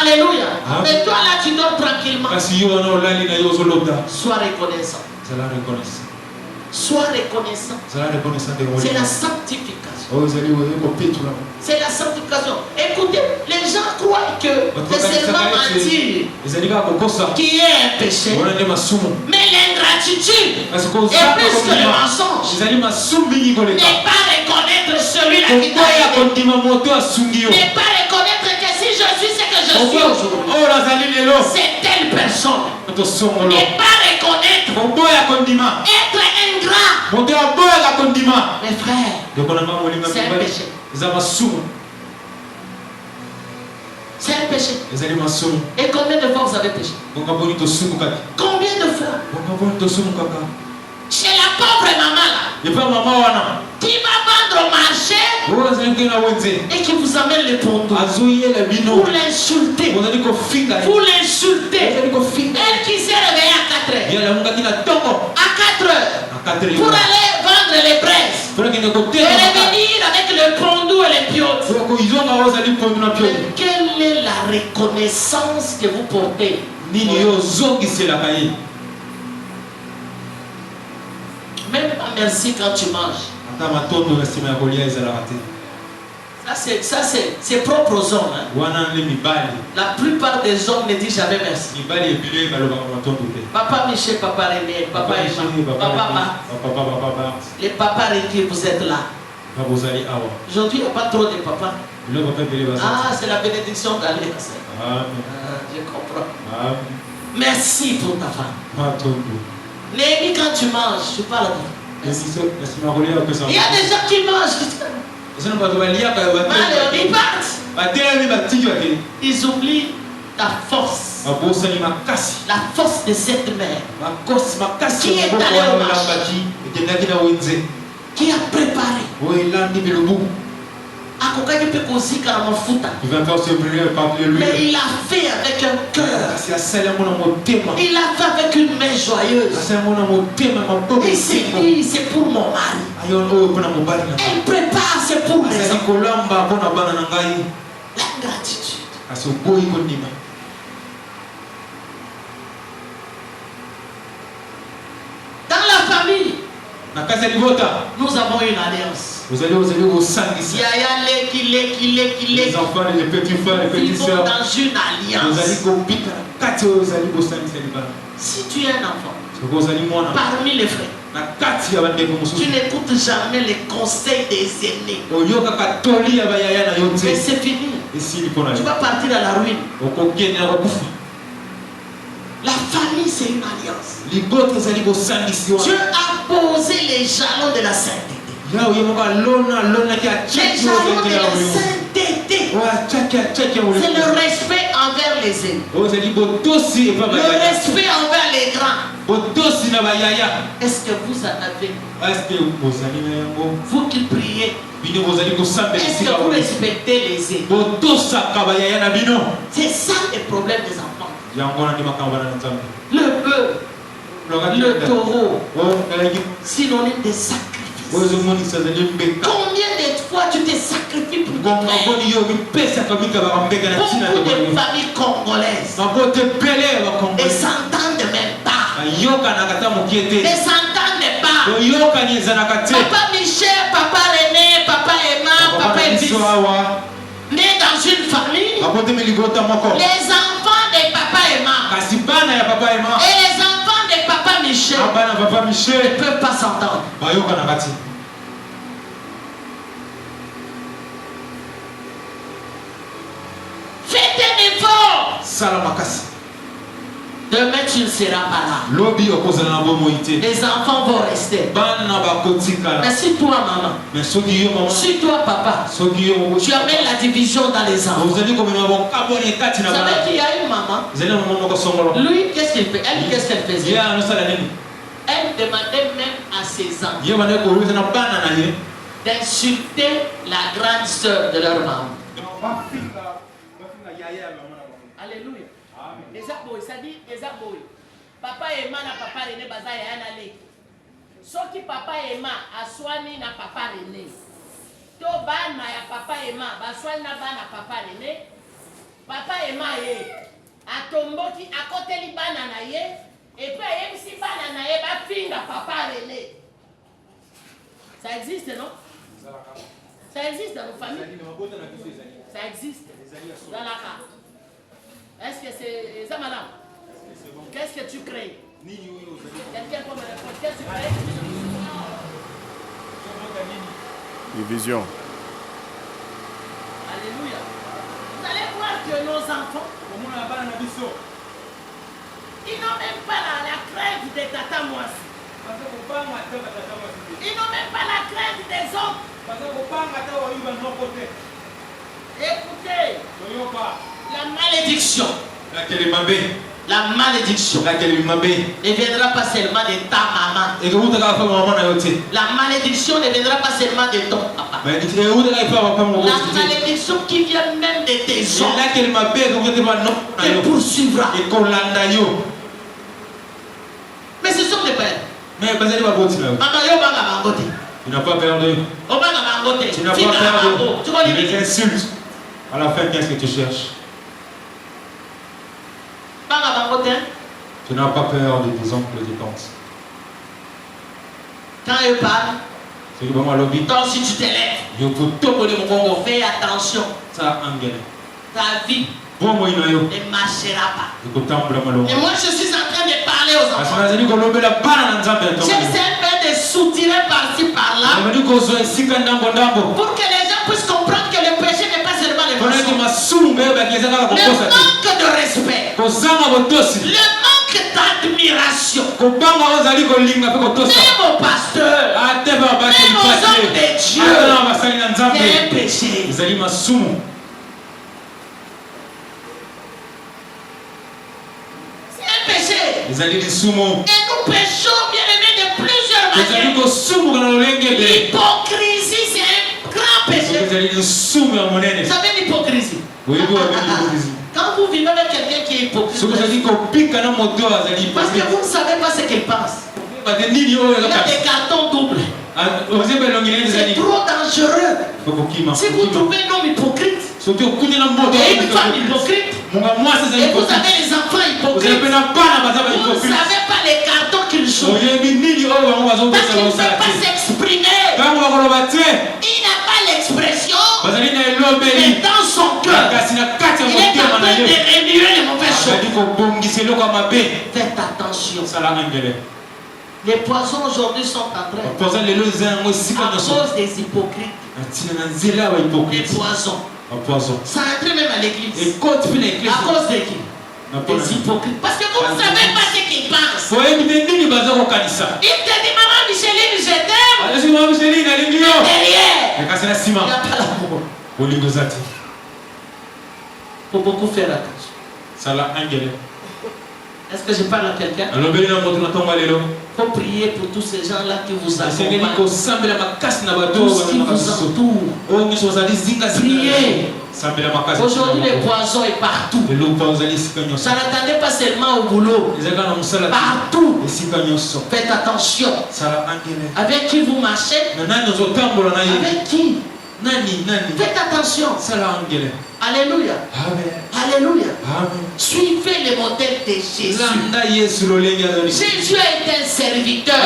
Alléluia. Mais toi là, tu dors tranquillement. Sois reconnaissant. Sois reconnaissant. C'est la sanctification. C'est la sanctification. Écoutez, les gens croient que c'est seulement mentir qui est un péché. Mais l'ingratitude est plus que le mensonge. N'est pas reconnaître celui-là qui t'a aidé. N'est pas reconnaître que si je suis ce que je suis aujourd'hui, c'est telle personne. N'est pas reconnaître. Être ingrat. Mes frères, c'est un péché. C'est un péché. Et combien de fois vous avez péché? Combien de fois? Chez la pauvre maman là, qui va vendre au marché et qui vous amène les pondos pour l'insulter. Vous l'insultez. Elle qui s'est réveillée à 4 heures. À 4 heures. Pour aller vendre les braises. Et revenir avec le pondou et les piotes. Quelle est la reconnaissance que vous portez? Même pas merci quand tu manges. Ça c'est propre aux hommes. Hein? La plupart des hommes ne disent jamais merci. Papa Michel, papa René, papa Emma, papa, les papas Ricky, vous êtes là. Aujourd'hui, il n'y a pas trop de papas. Ah, c'est la bénédiction d'aller. Je comprends. Merci pour ta femme. Néhémie, quand tu manges, tu parles de il y a des gens qui mangent. Ils oublient la force. La force de cette mère qui est allée au marché, qui a préparé. Mais il a fait avec un cœur. Il a fait avec une main joyeuse. Il s'est dit, c'est pour mon mari. Elle prépare, c'est pour mes enfants. La gratitude. Dans la famille, nous avons une alliance. Les enfants, les petits frères, les petites sœurs, dans une alliance. Si tu es un enfant, parmi les frères, tu n'écoutes jamais les conseils des aînés. Mais c'est fini. Tu vas partir à la ruine. La famille, c'est une alliance. Dieu a posé les jalons de la sainteté. Les jalons de la sainteté. C'est le respect envers les aînés. Le respect envers les grands. Est-ce que vous en avez? Vous qui priez, est-ce que vous respectez les aînés? C'est ça le problème des enfants. Le bœuf, le taureau, synonyme de sacrifice. Combien de fois tu te sacrifies pour ton frère? Beaucoup de familles congolaises ne s'entendent même pas. Ne s'entendent pas. Papa Michel, papa René, papa Emma, papa Elvis, nés dans une famille, les enfants de papa Emma et les enfants de papa Michel ne peuvent pas s'entendre. Faites un effort. Demain, tu ne seras pas là. Les enfants vont rester. Mais si toi, maman, si toi, papa, tu amènes la division dans les enfants. Vous savez qu'il y a une maman. Lui, qu'est-ce qu'il fait? Elle, qu'est-ce qu'elle faisait? Elle demandait même à ses enfants d'insulter la grande sœur de leur maman. Alléluia. Ça dit, papa et maman, papa René, baza et anale. Sauf que papa et maman, aswani na papa René. To bana ya papa et maman, baswani na bana papa René. Papa et maman ye. Atomboki akoteli bana na ye. Et puis il y a aussi bana na ye ba finga papa René. Ça existe, non? Ça existe dans nos familles. Ça existe. Dans la carte. Est-ce que c'est ça, madame? Qu'est-ce que tu crées? Quelqu'un peut me répondre. Qu'est-ce que tu crées? Division. Alléluia. Vous allez voir que nos enfants, ils n'ont même pas la crainte des tata moisi. Ils n'ont même pas la crainte des autres. Écoutez, la malédiction. La malédiction ne viendra pas seulement de ta maman. La malédiction ne viendra pas seulement de ton papa. La malédiction qui vient même de tes gens te poursuivra. Mais ce sont des pères. Tu n'as pas perdu. Tu n'as pas perdu. Tu les insultes. À la fin, qu'est-ce que tu cherches? Tu n'as pas peur de tes oncles et tes tantes. Quand eux parlent, toi aussi tu t'élèves. Fais attention. Ta vie ne marchera pas. Et moi je suis en train de parler aux enfants. J'essaie de soutirer par-ci par-là pour que les gens puissent comprendre que le péché n'est pas seulement l'émotion. Le manque de respect, le manque d'admiration, même au pasteur, même aux hommes de Dieu, c'est un péché. Et nous péchons, bien aimés, de plusieurs manières. L'hypocrisie, c'est un grand péché. Vous savez l'hypocrisie? Quand vous vivez avec quelqu'un qui est hypocrite, parce que vous ne savez pas ce qu'il pense. Il a des cartons doubles. C'est trop dangereux. Si vous trouvez un homme hypocrite et une femme hypocrite, et vous avez les enfants hypocrites, vous ne savez pas les cartons qu'ils jouent. Parce qu'il ne peut pas s'exprimer. Il n'a pas l'expression, mais dans son cœur, il est en train de remuer les mauvaises choses. Faites attention. Les poisons aujourd'hui sont en train, à cause des hypocrites, les poisons, ça entre même à l'église. À cause de qui? Des hypocrites. Parce que vous ne savez pas ce qu'ils pensent. Il te dit, maman Micheline, je t'aime. Derrière, il n'y a pas l'amour. Il faut beaucoup faire attention. Est-ce que je parle à quelqu'un? Il faut prier pour tous ces gens-là qui vous accompagnent, tous qui vous entourent. Priez. Aujourd'hui, les poisons est partout. Ça n'attendait pas seulement au boulot. Partout. Faites attention. Avec qui vous marchez? Avec qui? Faites attention. Alléluia. Alléluia. Suivez le modèle de Jésus. Jésus a été un serviteur.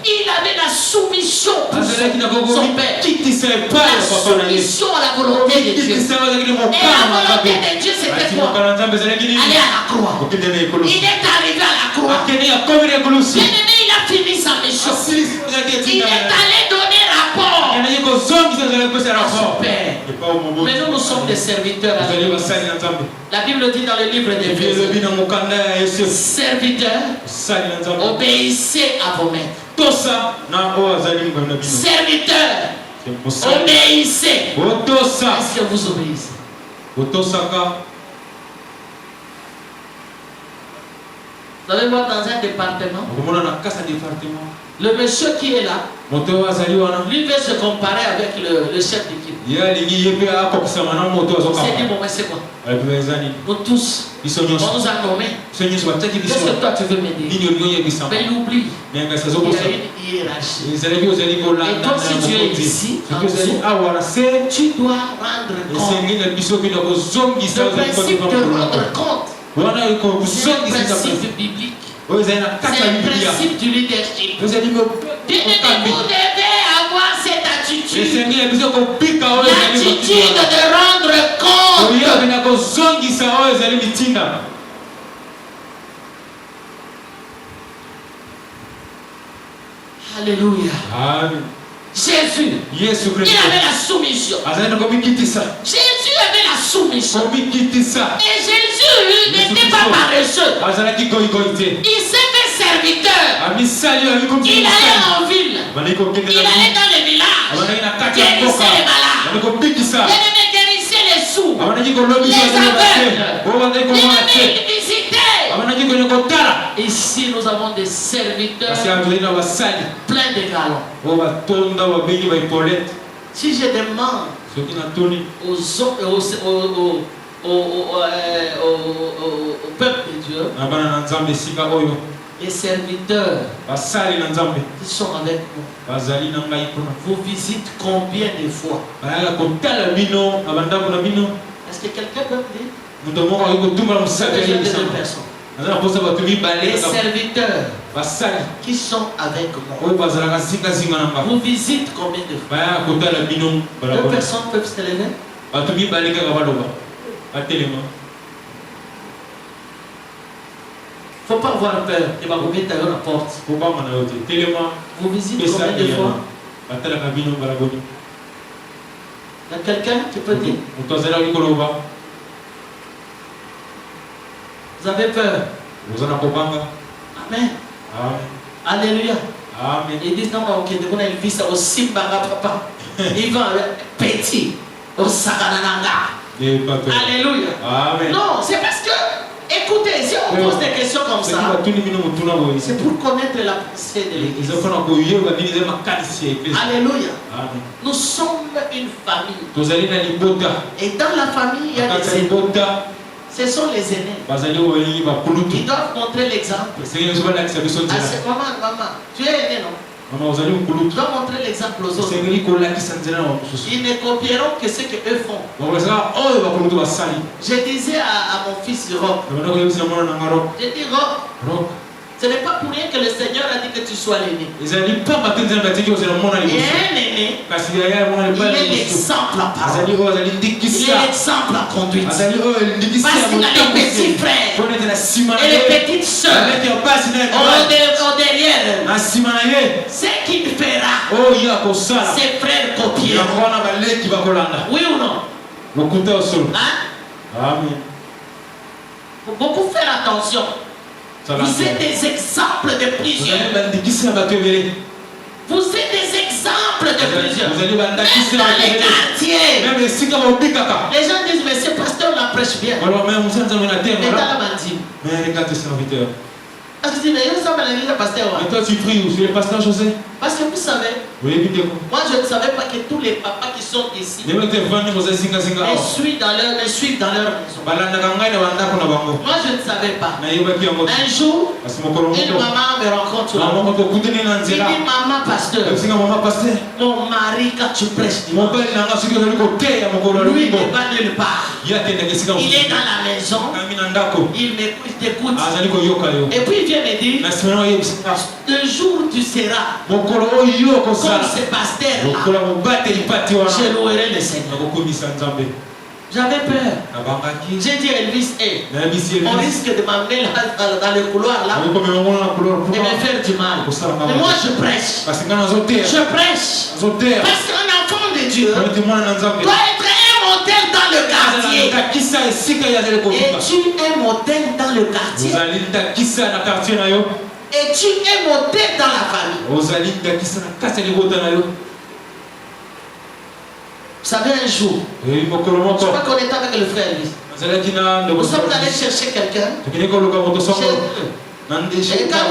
Il avait la soumission pour son Père. La soumission à la volonté de Dieu. Et la volonté de Dieu, c'était quoi? Aller à la croix. Il est arrivé à la croix. L'ennemi, il a fini sa mission. Il est allé donner rapport. Père. Mais nous sommes des serviteurs. La Bible dit dans le livre d'Éphésiens, serviteurs, obéissez à vos maîtres. Serviteurs, obéissez. Est-ce que vous obéissez? Vous allez voir dans un département, le monsieur qui est là, lui veut se comparer avec le chef d'équipe. Il s'est dit, bon, mais c'est quoi? Nous tous, on nous a nommés. Qu'est-ce que toi tu veux m'aider? Mais il oublie. Il y a une hiérarchie. Et toi, si tu es ici, tu dois rendre compte. Le principe de rendre compte, c'est un principe biblique. C'est un principe du leadership. Vous devez avoir cette attitude. L'attitude de rendre compte. Alléluia. Amen. Jésus, il avait la soumission. Jésus avait la soumission. Et Jésus n'était pas paresseux. Il s'est fait serviteur. Il allait en ville. Il allait dans les villages. Guérissait les malades. Il guérissait les sourds. Les aveugles. Il visitait. Ici, nous avons des serviteurs pleins de galons. Si je demande au peuple de Dieu, les serviteurs qui sont avec nous, vous visitez combien de fois? Est-ce que quelqu'un peut me dire? Les serviteurs qui sont avec moi, vous visitez combien de fois? Deux personnes peuvent se lever? Il ne faut pas avoir peur. Il va vous mettre à la porte. Vous visitez combien de fois? Il y a quelqu'un qui peut dire? Vous avez peur? Amen. Alléluia. Ils disent non, ok, on a une vie au Simbanga, papa. Ils vont petit au Sarananga. Alléluia. Amen. Non, c'est parce que, écoutez, si on pose des questions comme ça, c'est pour connaître la pensée de l'Église. Alléluia. Amen. Nous sommes une famille. Et dans la famille, il y a des aînés. Ce sont les aînés. Ils doivent montrer l'exemple. Maman, tu es aîné, non? Tu dois montrer l'exemple aux autres. Ils ne copieront que ce qu'eux font. Je disais à mon fils Rock, j'ai dit Rock, ce n'est pas pour rien que le Seigneur a dit que tu sois l'aîné. Et un aîné, il est l'exemple à parole. Il est l'exemple à conduite. Parce qu'il a les petits frères et les petites soeurs au derrière. Ce qu'il fera, ses frères copieront. Oui ou non? Hein? Amen. Faut beaucoup faire attention. Vous êtes des exemples de plusieurs. Vous êtes des exemples de plusieurs. Même dans les quartiers. Les gens disent, mais ce pasteur la prêche bien. Mais dans la bandine. Parce que tu dis, mais il ressemble à l'église de pasteur. Et toi tu pries où? Sur le pasteur José? Parce que vous savez, moi je ne savais pas que tous les papas qui sont ici me suivent dans leur maison. Moi je ne savais pas. Un jour, une maman me rencontre. Elle dit, maman pasteur, mon mari quand tu prêches, lui il n'est pas nulle part. Il est dans la maison, il t'écoute. Et puis il vient me dire, le jour où tu seras comme ce pasteur-là, je louerai le Seigneur. J'avais peur. J'ai dit à Elvis, on risque de m'amener dans le couloir là et me faire du mal. Mais moi je prêche. Je prêche. Parce qu'un enfant de Dieu Dieu doit être un modèle dans le quartier. Et tu es modèle dans le quartier. Et tu es modèle dans la famille. Vous savez, un jour, je crois qu'on était avec le frère Louis. Nous sommes allés chercher quelqu'un. Et quand nous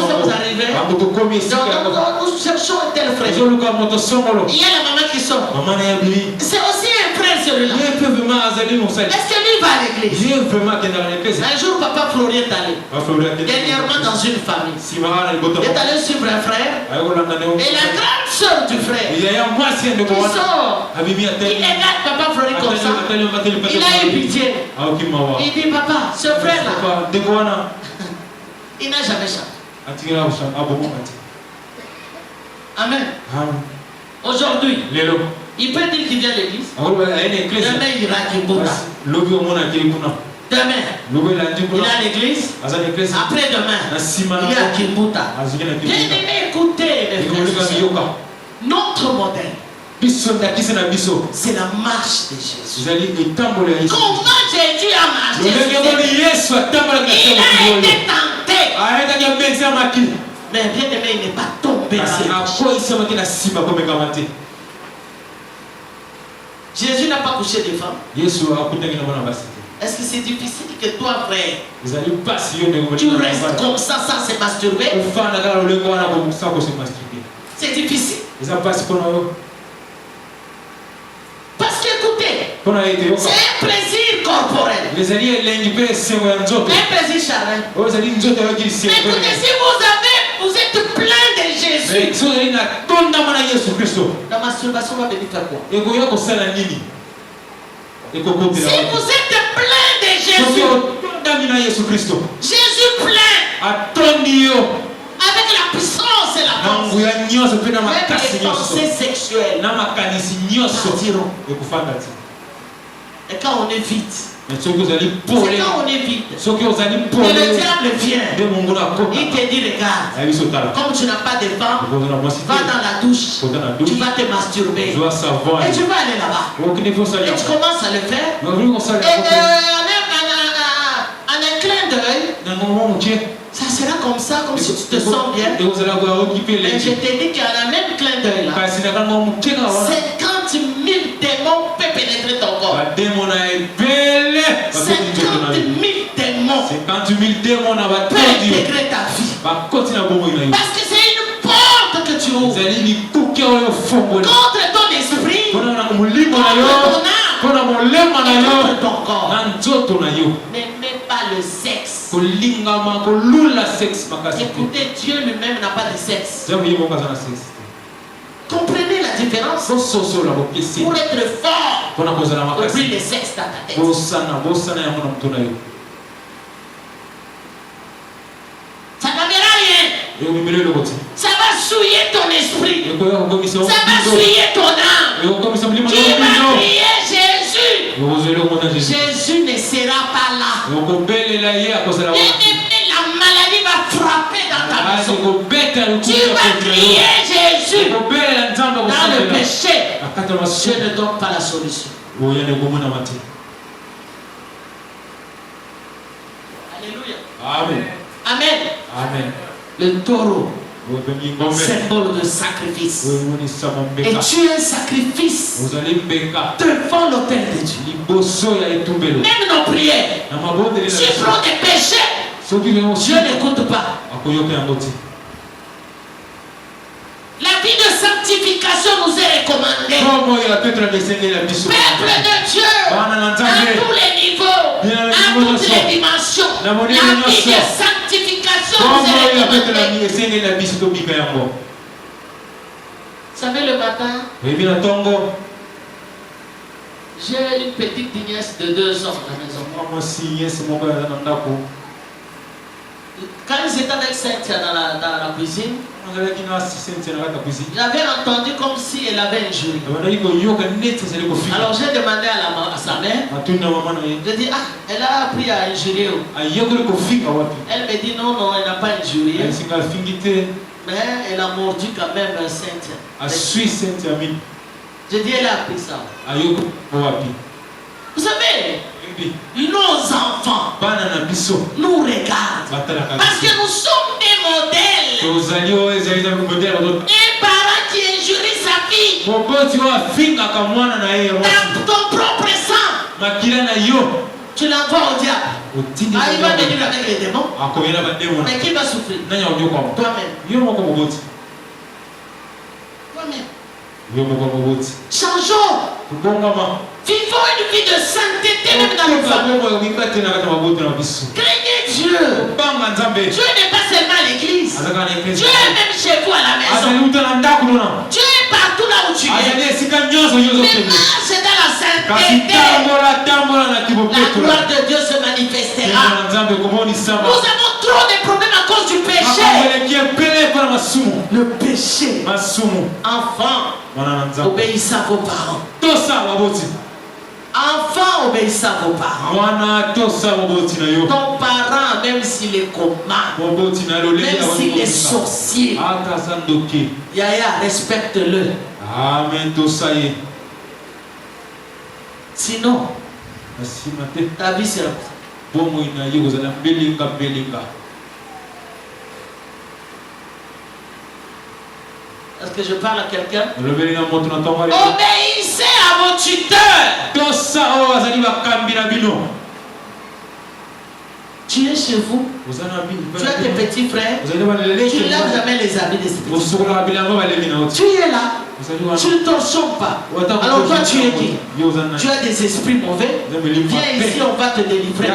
sommes arrivés, nous cherchons un tel frère. Il y a la maman qui sort. C'est aussi un frère celui-là. Est-ce que lui va à l'église? Un jour, papa Florian est allé. Dernièrement dans une famille. Il est allé suivre un frère. Et la grande soeur du frère. Qui sort. Il regarde papa Florian comme ça. Il a eu pitié. Il dit, papa, ce frère-là, il n'a jamais chanté. Amen. Aujourd'hui, il peut dire qu'il vient à l'église. Demain, il ira à Kimbouta. Demain, il est à l'église. Après-demain, il est à Kimbouta. Bien aimé, écoutez, mes frères. Notre modèle, c'est la marche de Jésus. Comment Jésus a marché? Il a été tenté. Mais bien aimé, il n'est pas tombé. Jésus n'a pas couché des femmes. Est-ce que c'est difficile que toi, frère, tu restes comme ça sans se masturber? C'est difficile. Parce qu'écoutez, c'est un plaisir corporel. Un plaisir charnel. Mais écoutez, si vous êtes plein de Jésus, la masturbation va venir faire quoi? Si vous êtes plein de Jésus, Jésus plein, avec la puissance et la force, même les pensées sexuelles partiront. Et quand on est vide, c'est quand on est vide que le diable vient. Il te dit, regarde, comme tu n'as pas de femme, va dans la douche, tu vas te masturber et tu vas aller là-bas. Et tu commences à le faire. Et en un clin d'œil, ça sera comme ça, comme si tu te sens bien. Et je te dis qu'à la même clin d'œil là, 50 000 démons peuvent pénétrer ton corps. 50 000 démons peuvent intégrer ta vie. Parce que c'est une porte que tu ouvres contre ton esprit, contre ton âme et contre ton corps. N'aimez pas le sexe. Écoutez, Dieu lui-même n'a pas de sexe. Comprenez la différence. Pour être fort, oublie le sexe dans ta tête. Ça n'amènera rien. Ça va souiller ton esprit. Ça va souiller ton âme. Tu vas prier Jésus. Jésus ne sera pas là. Et la maladie va frapper dans ta maison. Tu vas crier Jésus. Dans le péché, Dieu ne donne pas la solution. Alléluia. Amen. Amen. Amen. Le taureau, symbole de sacrifice. Et tu es un sacrifice devant l'autel de Dieu. Même nos prières, si tu prends des péchés, Dieu n'écoute pas. La vie de sanctification nous est recommandée. Peuple de Dieu, à tous les niveaux, à toutes les dimensions, la vie de sanctification nous est recommandée. Vous savez, le matin, j'ai une petite nièce de 2 ans à la maison. Quand ils étaient avec Cynthia dans la cuisine, j'avais entendu comme si elle avait injurié. Alors j'ai demandé à sa mère, je dis, ah, elle a appris à injurier. Elle me dit, non, non, elle n'a pas injurié. Mais elle a mordu quand même Cynthia. Je dis, elle a appris ça. Vous savez, nos enfants nous regardent parce que nous sommes des modèles. Un parent qui injurie sa fille dans ton propre sang, tu l'envoies au diable. Il va venir avec les démons. Mais qui va souffrir? Toi-même. Toi-même. Changeons. Vivons une vie de sainteté même dans nos familles. Craignez Dieu. Dieu n'est pas seulement à l'église. Dieu est même chez vous à la maison. Dieu est partout là où tu es. Mais marche dans la sainteté. La gloire de Dieu se manifestera. Nous avons trop de problèmes à cause du péché. Le péché. Enfant, obéissez à vos parents. Enfant, obéissez à vos parents. Ton parent, même s'il est command, même s'il est sorcier, Yaya, respecte-le. Amen. Sinon, ta vie sera. Est-ce que je parle à quelqu'un? Obéissez à vos tuteurs. Tu es chez vous. Tu as tes petits frères. Tu ne lèves jamais les habits de ces petits frères. Tu es là. Tu ne t'en sors pas. Alors toi tu es qui? Tu as des esprits mauvais. Viens ici, on va te délivrer.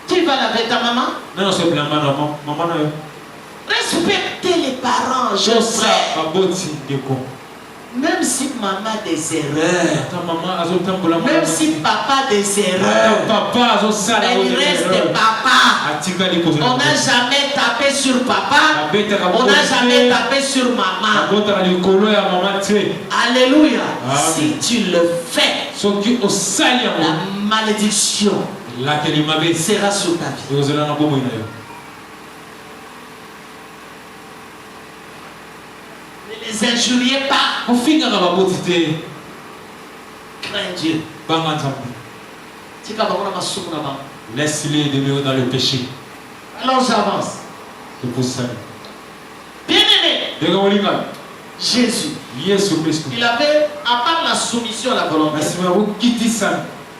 Tu vas laver ta maman? Respectez les parents, je sais. Même si maman a des erreurs, même si papa a des erreurs, mais il reste papa. On n'a jamais tapé sur papa, on n'a jamais tapé sur maman. Alléluia. Si tu le fais, la malédiction sera sur ta vie. Ne les injuriez pas. Crains Dieu. Laisse-les demeurer dans le péché. Alors j'avance. Bien-aimé, Jésus, il avait, à part la soumission à la volonté,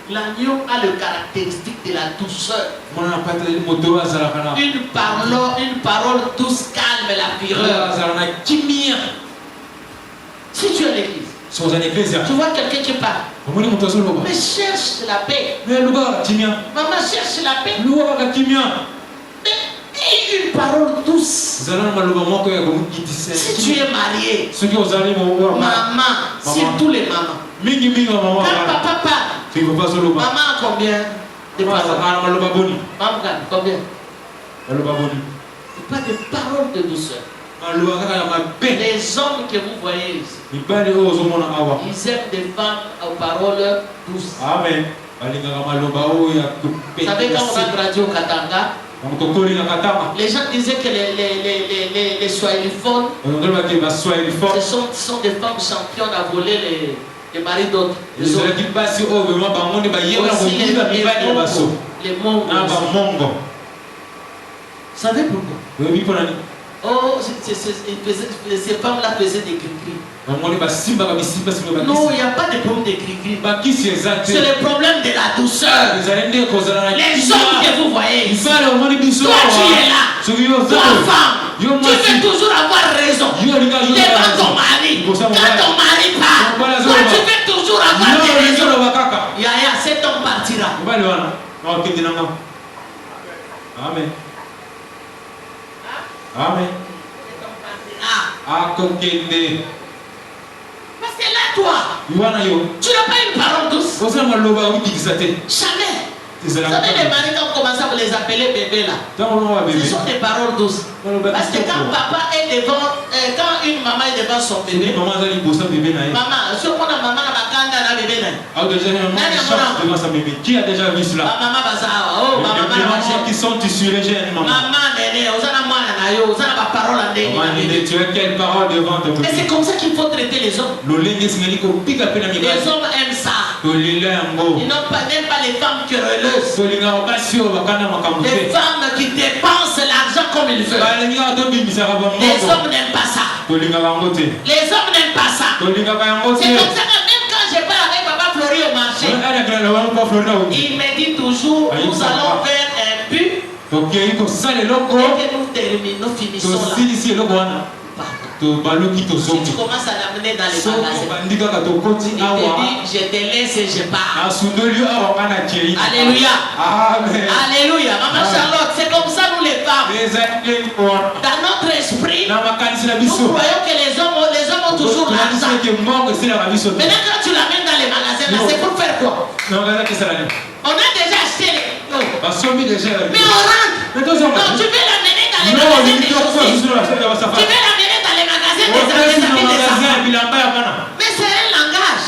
l'agneau a le caractéristique de la douceur. Une parole douce calme la fureur. Si tu es à l'église, tu vois quelqu'un qui parle, mais cherche la paix. Maman cherche la paix. Mais aie une parole douce. Si tu es marié, maman, surtout les mamans. Quand papa parle, maman a combien de paroles? Maman combien? Pas de paroles de douceur. Les hommes que vous voyez ici, ils aiment des femmes aux paroles douces. Amen. Vous savez, quand on a grandi au Katanga, les gens disaient que les swahiliphones, ce sont des femmes championnes à voler les maris d'autres. Les Mongos. Vous savez pourquoi? Oh, ces femmes-là faisaient des cris-cris. Non, il n'y a pas de problème de cris-cris. C'est le problème de la douceur. Les hommes que vous voyez ici. Toi, tu es là. Toi, femme, tu veux toujours avoir raison devant ton mari. Quand ton mari parle, toi, tu veux toujours avoir des raisons. Yaya, cet homme partira. Amen. Amen. Parce que là, toi, tu n'as pas une parole douce. Jamais. Vous savez, les maris, quand on commence à vous les appeler bébés là, ce sont des paroles douces. Parce que quand papa est devant, quand une maman est devant son bébé, maman, si on a maman à Bakanda, la bébé là. Qui a déjà vu cela? Maman, qui sont issus les gènes, maman. Maman, néné, on a moi là. Tu as quelle parole devant ton Et c'est comme ça qu'il faut traiter les hommes. Les hommes aiment ça. Ils n'aiment pas les femmes querelleuses. Les femmes qui dépensent l'argent comme ils veulent. Les hommes n'aiment pas ça. Les hommes n'aiment pas ça. C'est comme ça que même quand je parle avec Papa Flori au marché, il me dit toujours, nous allons faire un but et que nous finissons là. Si tu commences à l'amener dans les magasins, il te dit, je te laisse et je pars. Alléluia. Amen. Alléluia. Maman Charlotte, c'est comme ça nous les femmes. Dans notre esprit, nous croyons que les hommes ont toujours l'argent. Maintenant quand tu l'amènes dans les magasins, là, c'est pour faire quoi? On a déjà acheté les... Mais on rentre. Non, tu veux l'amener dans les magasins des chaussures. Tu veux l'amener dans les magasins des enfants. Mais c'est un langage.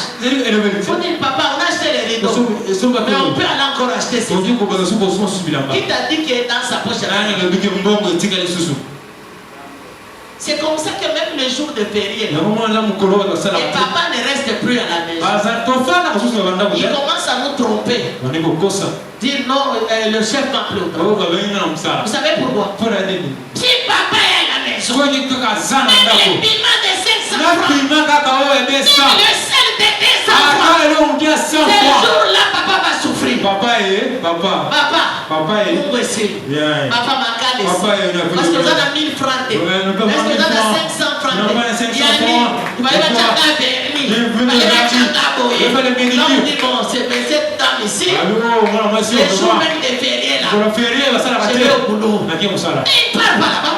On dit, papa, on a acheté les rideaux. Mais on peut aller encore acheter ces rideaux. Qui t'a dit qu'il est dans sa poche? C'est comme ça que même le jour de férié, et papa ne reste plus à la maison. Il commence à nous tromper. Dire non, le chef m'a appelé. Vous savez pourquoi? Si papa est à la maison, même les paiements de 500 francs, même le sel de 200 francs, ce jour-là, papa va souffrir. Papa, nous aussi. Papa m'a calé. Parce que vous avez 1000 francs. Parce que vous avez 500 francs. Il y a il va y avoir un vernis. Il va y avoir un boyer. Donc, dit bon, c'est cette dame ici. Les jours même des fériés là. Je vais au boulot. Et il parle pas là-bas.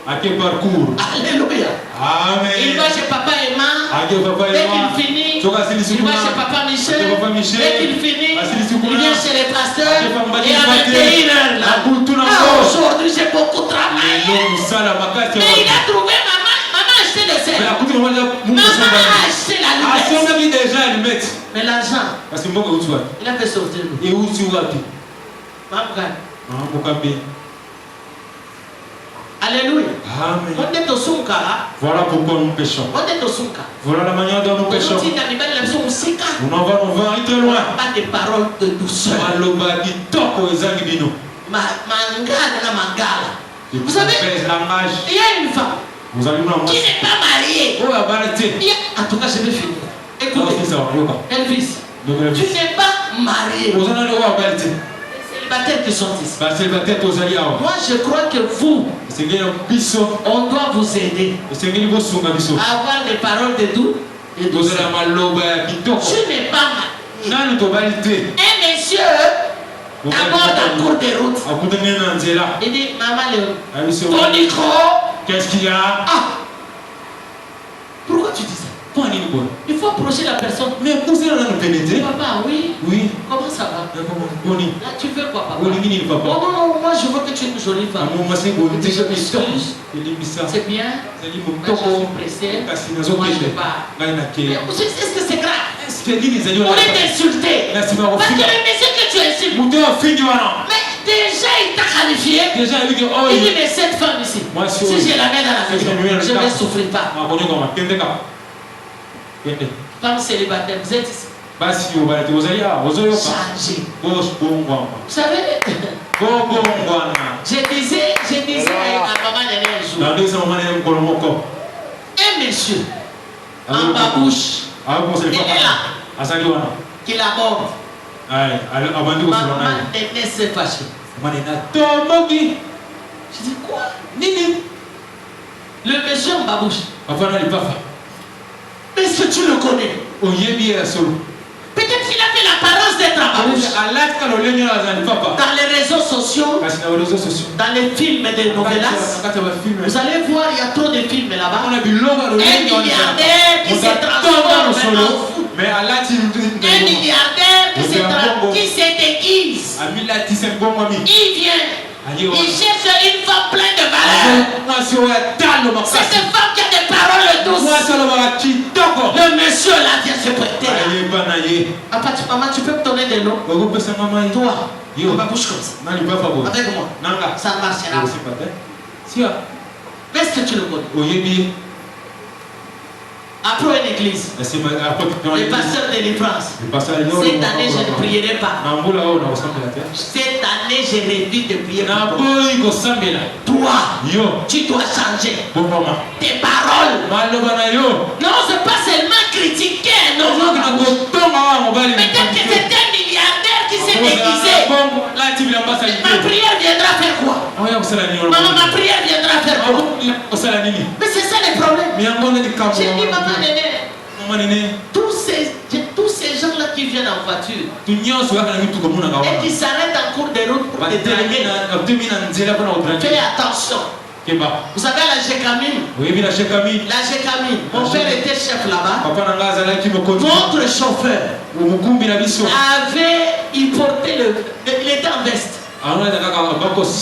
Alléluia. Amen. Il va chez papa et maman. Dès qu'il finit, il va chez papa Michel. Dès qu'il finit, il vient chez les pasteurs. Et à 21h là. Aujourd'hui j'ai beaucoup travaillé. Mais il a trouvé maman a acheté le sel. Maman a acheté la lunette. Mais l'argent, il a fait sortir l'eau. Alléluia. Amen. Voilà pourquoi nous péchons. Voilà la manière dont nous péchons. Nous en allons très loin. Pas des paroles de douceur. Vous savez, il y a une femme qui n'est pas mariée. En tout cas, je vais finir. Écoutez, Elvis, tu n'es pas marié. Célibataires qui sont ici. Moi, je crois que vous, on doit vous aider à avoir des paroles de doux. Tu n'es pas marié. Un monsieur d'abord dans le cours de route. Il dit, maman Léon, ton micro. Qu'est-ce qu'il y a? Pourquoi tu dis ça? Il faut approcher la personne. Mais vous êtes dans le pénétrer. Papa, oui. Oui. Comment ça va? Là, tu veux quoi, papa? Oh non, moi je vois que tu es une jolie femme. Je m'excuse. C'est bien. Je suis pressé. Moi je pars. Est-ce que c'est grave? On est insulté. Parce que le monsieur que tu insultes, mais déjà il t'a qualifié. Il dit, mais cette femme ici, si je la mets dans la maison, je ne vais souffrir pas. Femme célibataire, vous êtes ici. Changez. Vous savez, je disais à maman dernier jour, un monsieur en babouche, il est là, qui l'aborde. Maman ne laisse pas fâcher. Je dis quoi? Le monsieur en babouche. Est-ce que tu le connais? Peut-être qu'il a fait l'apparence d'être en babouche. Dans les réseaux sociaux, dans les films de novelas, vous allez voir, il y a trop de films là-bas. Un milliardaire qui se transforme en fou. Un milliardaire qui se déguise. Il vient. Il cherche une femme pleine de valeur. C'est une femme qui a des paroles douces. Le monsieur là vient se prêter là. Papa, maman, tu peux me donner de l'eau? Toi, on va bouche comme ça. Avec moi. Ça ne marchera pas. Est-ce que tu le connais? Après une église, le pasteur de délivrance. Cette année, je ne prierai pas. Cette année, je réduis de prier. Toi, tu dois changer tes paroles. Non, c'est pas seulement critiquer. Non. Peut-être que c'est un milliardaire qui s'est déguisé. Ma prière viendra faire quoi? Maman, ma prière viendra faire quoi? Mais c'est ça le problème. J'ai dit, maman Néné, tous ces gens-là qui viennent en voiture et qui s'arrêtent en cours de route pour te draguer, fais attention. Vous savez la Gécamine? La Gécamine, mon père était chef là-bas. Notre chauffeur il portait il était en veste.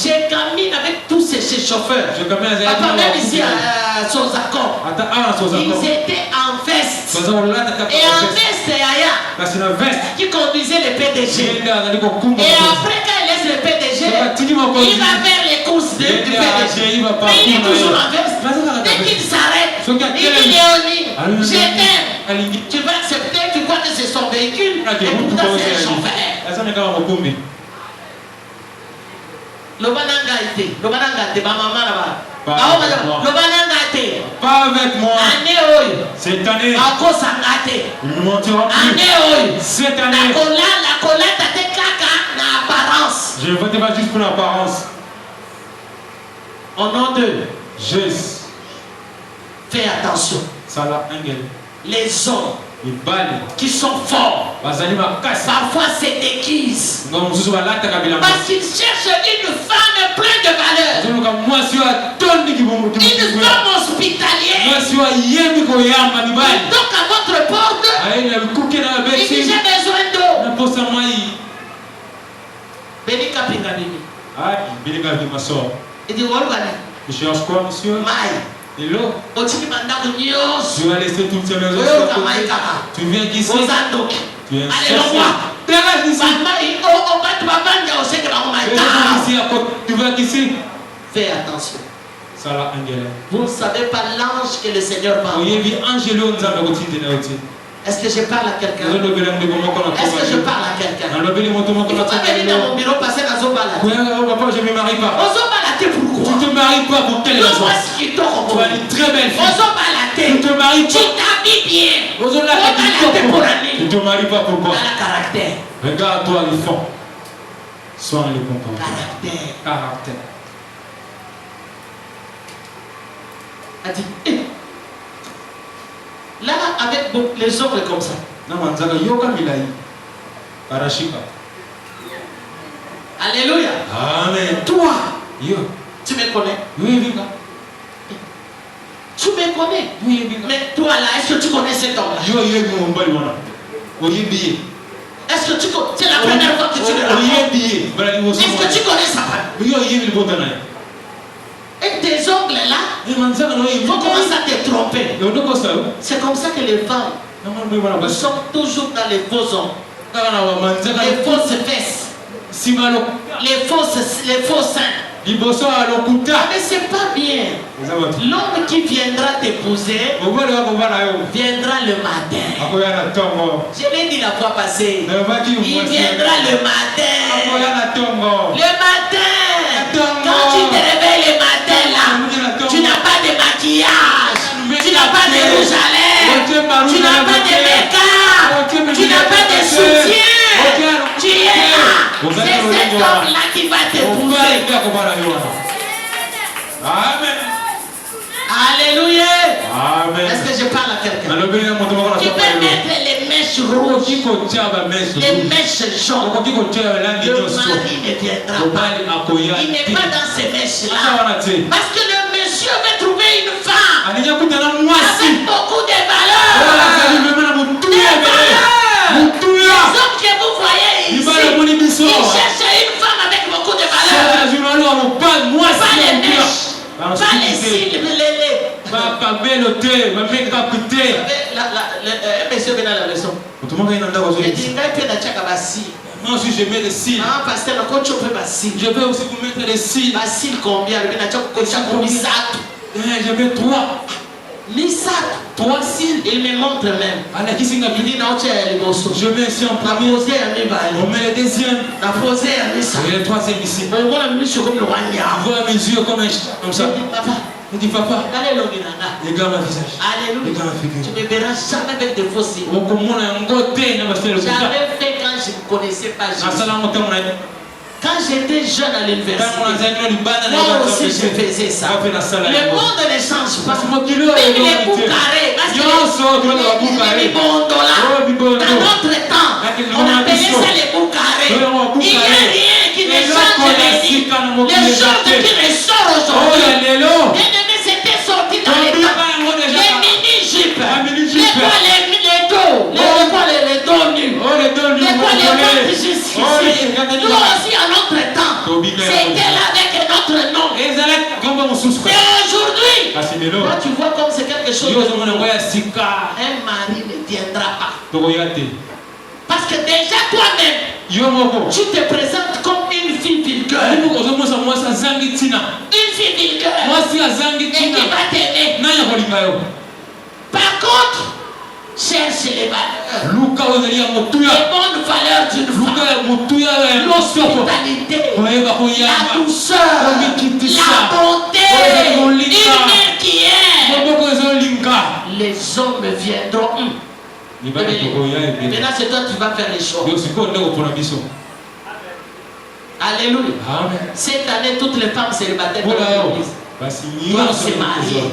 Gécamine avec tous ces chauffeurs. Papa, même ici à Sozakor, ils étaient en veste. Et en veste, c'est Aya qui conduisait le PDG. Et après, quand il laisse le PDG, il va faire les courses du PDG. Mais il est toujours en veste. Dès qu'il s'arrête, il dit Léonie, je t'aime. Tu vas accepter, tu crois que c'est son véhicule. Et pourtant, c'est un chauffeur. Pas avec moi. Cette année, nous monterons plus. Cette année, je ne vote pas juste pour l'apparence. Au nom de Jésus, fais attention. Les hommes qui sont forts parfois se déguisent parce qu'ils cherchent une femme pleine de valeur, une femme hospitalière. Donc à votre porte, il dit j'ai besoin d'eau. Béni Kapinga Bibi. Il dit je cherche quoi, monsieur? Et l'eau. Tu as laissé toutes ces maisons. Tu viens d'ici. Tu es dégage d'ici. Tu viens d'ici. Fais attention. Vous ne savez pas l'ange que le Seigneur parle. Est-ce que je parle à quelqu'un? Est-ce que je parle à quelqu'un? Il ne faut pas venir dans mon bureau passer dans un balade. Je ne me marie pas. Pourquoi? Tu ne te maries pas pour quelle raison? Tu as une très belle fille. Tu ne te maries pas. Tu t'habilles bien. Tu ne te maries pas pourquoi? Caractère. Regarde-toi le fond. Sois le comportement. Caractère. A dit, là, avec les hommes comme ça. Alléluia. Amen. Toi, tu me connais? Oui. Tu me connais? Oui. Mais toi là, est-ce que tu connais cet homme-là? Est-ce que tu connais? C'est la première fois que tu le rencontres. Est-ce que tu connais sa femme? Et tes ongles là, il faut commencer à te tromper. C'est comme ça que les femmes, nous sommes toujours dans les faux ongles, les fausses fesses, les faux seins. Mais c'est pas bien. L'homme qui viendra t'épouser viendra le matin. Je l'ai dit la fois passée. Il viendra le matin. Le matin. Quand tu te réveilles le matin là, tu n'as pas de maquillage, tu n'as pas de rouge à lèvres, tu n'as pas de make-up, tu n'as pas de soutien. Tu es là. C'est cet homme-là qui va t'épouser. Amen. Alléluia. Amen. Est-ce que je parle à quelqu'un? Tu peux mettre les mèches rouges, les mèches jaunes. Le mari ne viendra pas. Il n'est pas dans ces mèches-là. Parce que le monsieur veut trouver une femme avec beaucoup de valeurs. Les hommes que vous voyez ici, ils cherchent une femme avec beaucoup de valeurs. Pas les mèches, pas les cils, un monsieur vient à la leçon. Moi aussi je mets des cils. Je vais aussi vous mettre des cils. Je vais 3. 3 cils. Il me montre même. Il dit je mets ici en premier. On met le deuxième. Et le troisième ici. On voit mes yeux comme ça. Il dit papa, regarde ma visage. Alléluia. Tu ne verras jamais avec des faux signes. J'avais fait quand je ne connaissais pas Jésus. Quand j'étais jeune à l'université, moi aussi je faisais ça. Le monde ne change pas. Même les bouts carrés, les bondolas, dans notre temps, on appelait ça les bouts carrés. Il n'y a rien qui ne change les gens qui ressortent aujourd'hui. Bien-aimés, c'était sorti dans les temps. Les mini-jupes, les dos nus, les ventres jusqu'ici. Nous aussi à notre temps, c'était là avec notre nom. Et aujourd'hui, toi tu vois comme c'est quelque chose de nouveau. Un mari ne viendra pas. Parce que déjà toi-même, tu te présentes comme une fille vulgaire. Une fille vulgaire. Et qui va t'aimer. Par contre, cherche les valeurs. Les bonnes valeurs d'une femme. L'hospitalité. La douceur. La bonté. Une mère qui aime. Les hommes viendront. Maintenant c'est toi qui vas faire les choix. Alléluia. Cette année toutes les femmes célibataires doivent se marier.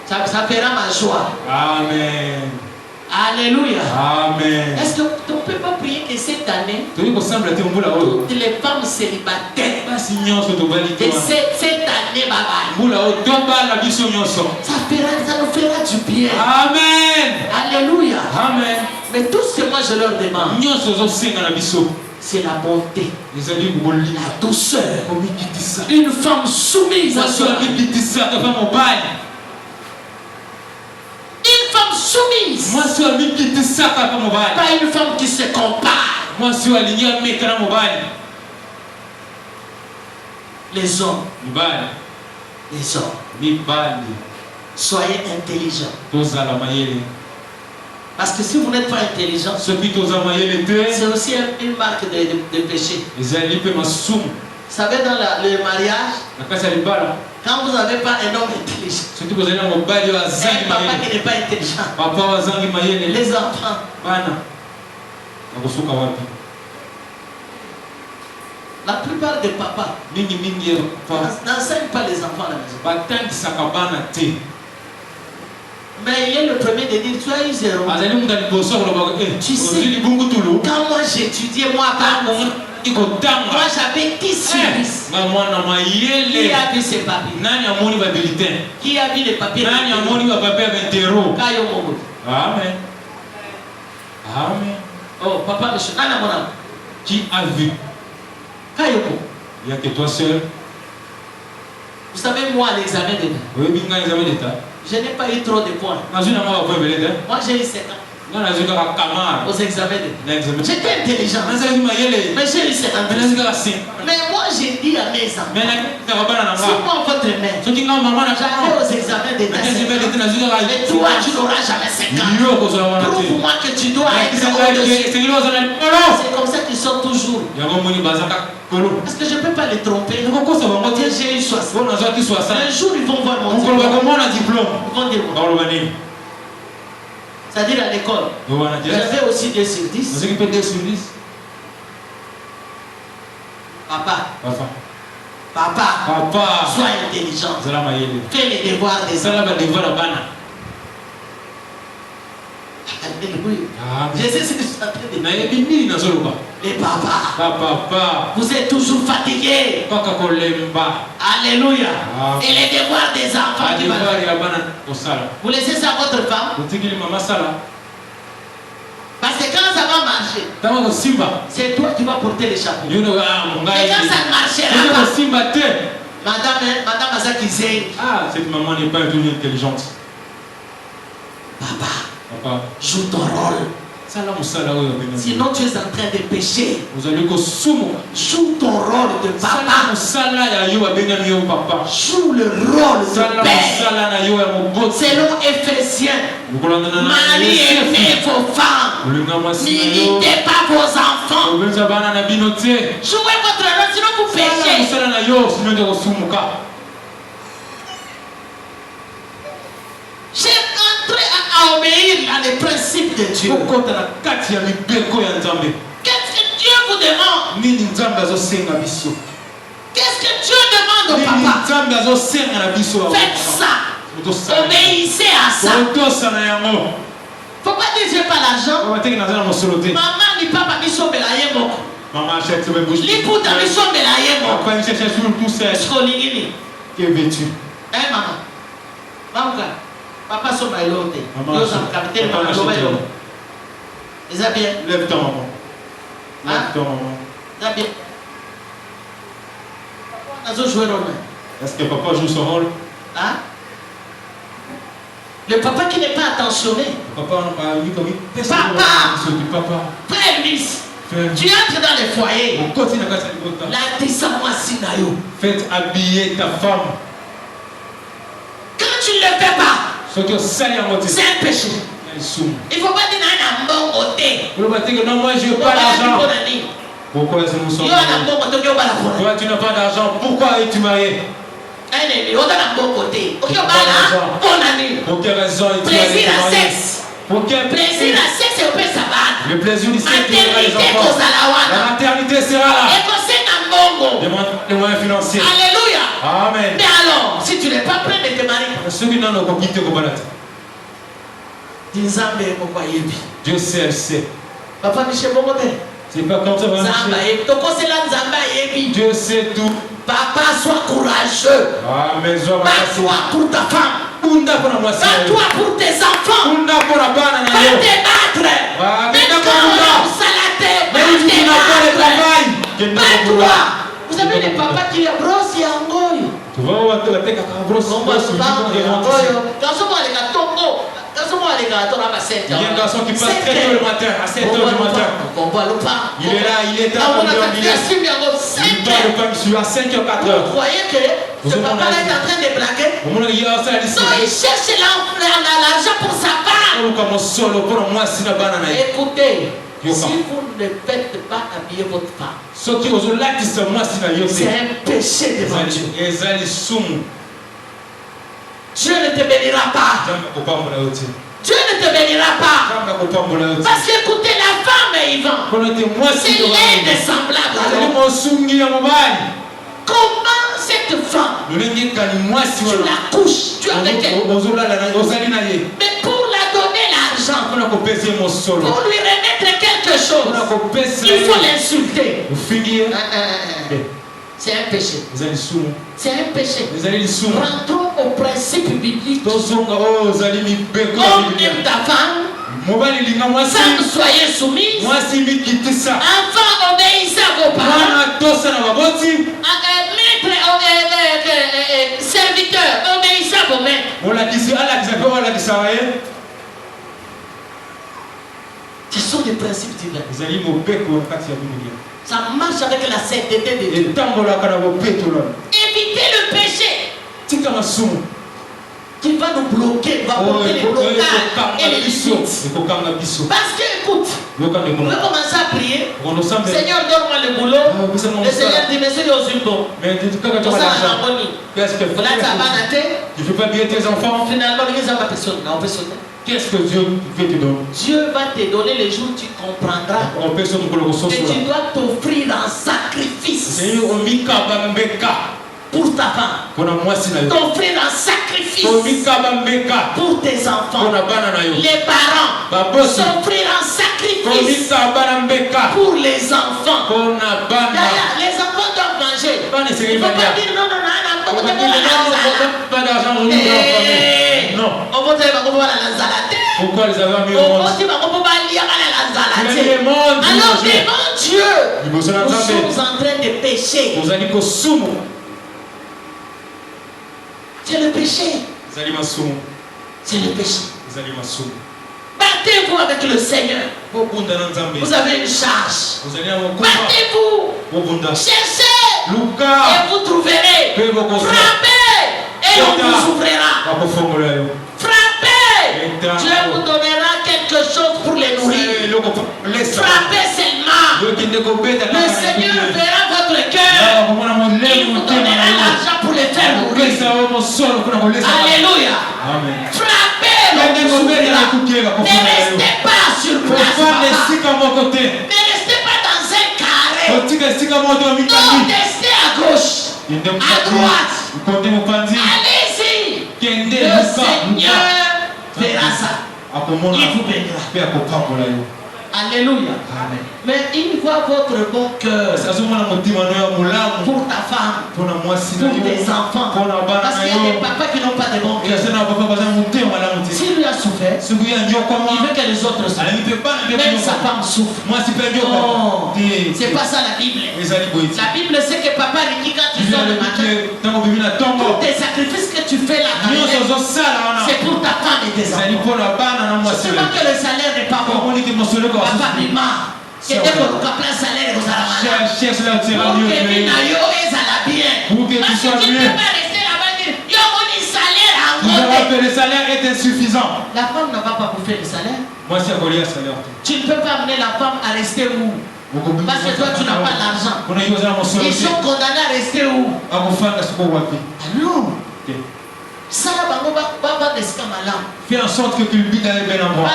Ça fera ma joie. Amen. Alléluia. Amen. Est-ce que tu ne peux pas prier que cette année, toutes les femmes célibataires de cette année, ça nous fera du bien. Amen. Alléluia. Amen. Mais tout ce que moi je leur demande, c'est la bonté, la douceur, une femme soumise à soi. Une femme soumise. Pas une femme qui se compare. Les hommes. Soyez intelligents. Parce que si vous n'êtes pas intelligent, c'est aussi une marque de péché. Vous savez, dans le mariage, quand vous n'avez pas un homme intelligent, un papa qui n'est pas intelligent, les enfants, la plupart des papas n'enseignent pas les enfants à la maison. Mais il est le premier de dire, tu as eu 0. Tu sais, quand moi j'étudiais, moi j'avais 10 sur 10. Qui a vu ses papiers? Qui a vu les papiers? Amen. Amen. Oh, papa, monsieur, qui a vu? Il n'y a que toi seul. Vous savez, moi, à l'examen d'État, je n'ai pas eu trop de points. Moi, j'ai eu 7 ans. Aux examens d'État. J'étais intelligent. Mais j'ai eu 7 ans. Mais moi, j'ai dit à mes enfants, si moi, votre mère, j'allais aux examens d'État, et toi, tu n'auras jamais 5 ans. Prouve-moi que tu dois être au-dessus. C'est comme ça qu'ils sont toujours. Parce que je ne peux pas les tromper. J'ai eu 60. Un jour, ils vont voir mon diplôme. Ils vont dire moi. C'est-à-dire à l'école. J'avais aussi 2 sur 10. Papa. Sois intelligent. Fais les devoirs des enfants. Alléluia. Je sais ce que je suis en train de dire. Les papas. Vous êtes toujours fatigués. Alléluia. Et les devoirs des enfants qui vous laissez ça à votre femme. Parce que quand ça va marcher, c'est toi qui vas porter les chapeaux. Et quand ça ne marchera pas, Madame Azaki Zeng. Cette maman n'est pas une intelligente. Papa. Joue ton rôle. Sinon tu es en train de pécher. Joue ton rôle de papa. Joue le rôle de père. Selon Éphésiens, mariez aimez vos femmes. N'imitez pas vos enfants. Jouez votre rôle, sinon vous péchez. J'ai entré à obéir à les principes de Dieu. Qu'est-ce que Dieu vous demande? Qu'est-ce que Dieu demande au papa? Faites ça. Obéissez à ça. Faut pas dire j'ai pas l'argent. Maman ni papa ni sombe la yemoko. Maman achète ce même bouche. Ni puta ni sombe la yemoko. Après, il cherche sur tout seul. Skolingini. Qui es vêtu? Maman. Maman. Papa sombe la yote. Yo ça me capter maman sombe la yote. Ils a bien. Lève ton maman. Lève ton maman. Ils a bien. Papa n'a pas joué rôle. Est-ce que papa joue son rôle? Hein? Le papa qui n'est pas attentionné. Papa, frère Luis, tu entres dans les foyers. La descends-moi sinayo. Faites habiller ta femme. Quand tu ne le fais pas, c'est un péché. Il ne faut pas dire un bon côté. Non, moi je n'ai pas d'argent. Pourquoi est-ce que nous sommes mariés? Toi tu n'as pas d'argent. Pourquoi es-tu marié? Pour quelle raison es-tu plaisir marié? à sexe. Pour quel Plaisir à sexe et au pays sabat. Le plaisir du sexe et les enfants. La maternité sera là. Les moyens financiers. Alléluia. Amen. Mais alors, si tu n'es pas prêt de te marier, Dieu sait, elle sait. Papa Michel Bomote. C'est pas comme ça. Dieu sait tout. Papa, sois courageux. Amen. Bats-toi pour ta femme. Bats-toi pour tes enfants. Va te battre. Même quand on la tête, bats-toi. Vous avez les papas qui les brossent et en goyo. Tu vas voir la tête à brosse. Quand il y a un garçon qui passe très tôt le matin, à 7h du matin. Il est là, il est à 5h, 4h. Vous croyez que ce papa-là est en train de blaguer? Non, il cherche l'argent pour sa femme. Écoutez, si vous ne faites pas habiller votre femme, c'est un péché devant Dieu. Dieu ne te bénira pas. Dieu ne te bénira pas. Parce qu'écoutez, la femme est vivante. C'est l'aide semblable. Comment cette femme, tu la couches, tu es avec elle. Mais pour la donner l'argent, pour lui remettre quelque chose, il faut l'insulter. C'est un péché. C'est un péché. Rentrons au principe biblique. Homme aime ta femme. Femme, soyez soumise. Enfant, obéissez à vos parents. Maître, serviteur, obéissez à vos maîtres. Ce sont des principes divins. Ça marche avec la sainteté de Dieu. Évitez le péché qui va nous bloquer, va porter les blocages et les limites. Parce que, écoute, on va commencer à prier. Seigneur, donne-moi le boulot. Le Seigneur dit, mais c'est le Zumbo. Mais tu as harmonie. Qu'est-ce que tu fais pas bien tes enfants? Finalement, qu'est-ce que Dieu veut te donner? Dieu va te donner les jours où tu comprendras. Et tu dois t'offrir un sacrifice pour ta femme. T'offrir un sacrifice pour tes enfants. Les parents s'offrir un sacrifice pour les enfants. Les enfants doivent manger. Il ne faut pas dire non, pas d'argent. Non. Pourquoi les avoir mis au monde? Alors demande Dieu. Nous sommes en train de pécher. C'est le péché. C'est le péché. Bats-toi Battez-vous avec le Seigneur. Vous avez une charge. Battez-vous. Cherchez. Et vous trouverez. Frappez. Et on vous ouvrira. Frappez. Dieu vous donnera quelque chose pour les nourrir. Frappez seulement. Le Seigneur verra votre cœur. Il vous donnera l'argent pour les faire nourrir. Alléluia. Frappez. Ne restez pas sur place. Ne restez pas dans un carré. Non, restez à gauche, à droite. Allez-y. Le Seigneur verra ça. Il vous bénira. Alléluia. Amen. Mais il voit votre bon cœur pour ta femme, pour tes enfants. Parce qu'il y a des papas qui n'ont pas de bon cœur. S'il lui a souffert, il veut que les autres souffrent. Même sa femme souffre. Non, c'est pas ça la Bible. La Bible c'est que papa dit quand tu sors le matin, tous tes sacrifices que tu fais là, c'est pour ta femme et tes enfants. Seulement que le salaire n'est pas bon. Papa dit que dès qu'on a plein salaire, vous allez pour que Minayo est bien. Parce que tu ne peux pas rester là-bas et dire yo mon salaire en gros. Le salaire est insuffisant. La femme n'a pas bouffé le salaire. Tu ne peux pas amener la femme à rester où? Parce que toi tu n'as pas l'argent. Ils sont condamnés à rester où? Non. Ça va fais en sorte que tu vis dans les belles endroits.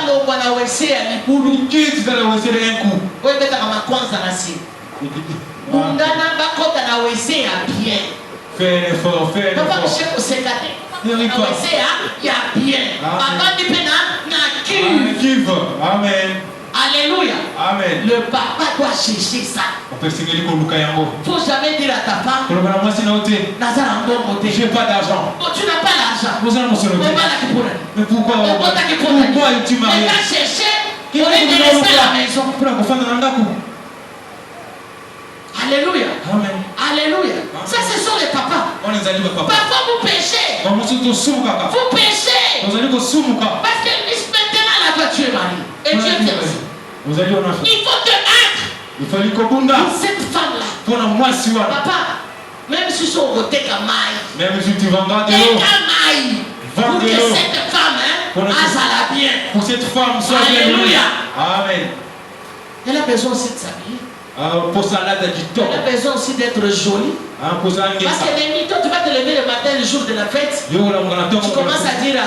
Fais un effort, fais un effort. Amen. Alléluia. Amen. Le papa doit chercher ça. Il ne faut jamais dire à ta femme, je n'ai pas d'argent. Oh, tu n'as pas l'argent. Mais pourquoi tu m'as rien cherché pour rester à la maison. Alléluia. Amen. Alléluia. Ça, ce sont les papas. Parfois, vous péchez. Vous péchez. Parce que maintenant, là, toi, tu es marié. Et Dieu t'aime. Il faut te hâte. Cette femme-là. Papa, même si son côté comme même si tu vendras de l'eau. Pour que cette femme, ça bien. Pour cette femme, soit Alléluia. Amen. Elle a besoin aussi de s'habiller. Elle a besoin aussi d'être jolie. Parce que les mythos, tu vas te lever le matin, le jour de la fête. Tu commences à dire à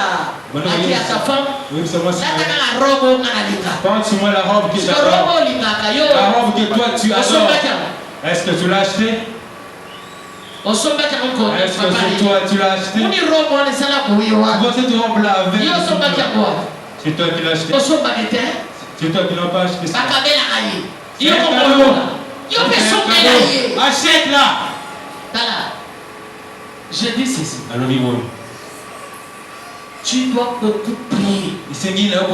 ta femme, la robe que toi tu as. Est-ce que tu l'as acheté? Est-ce que toi tu l'as acheté? Cette robe là avec. C'est toi qui l'as acheté. C'est toi qui l'as pas acheté. Achète-la. Je dis ceci. Tu dois beaucoup prier. Seigneur,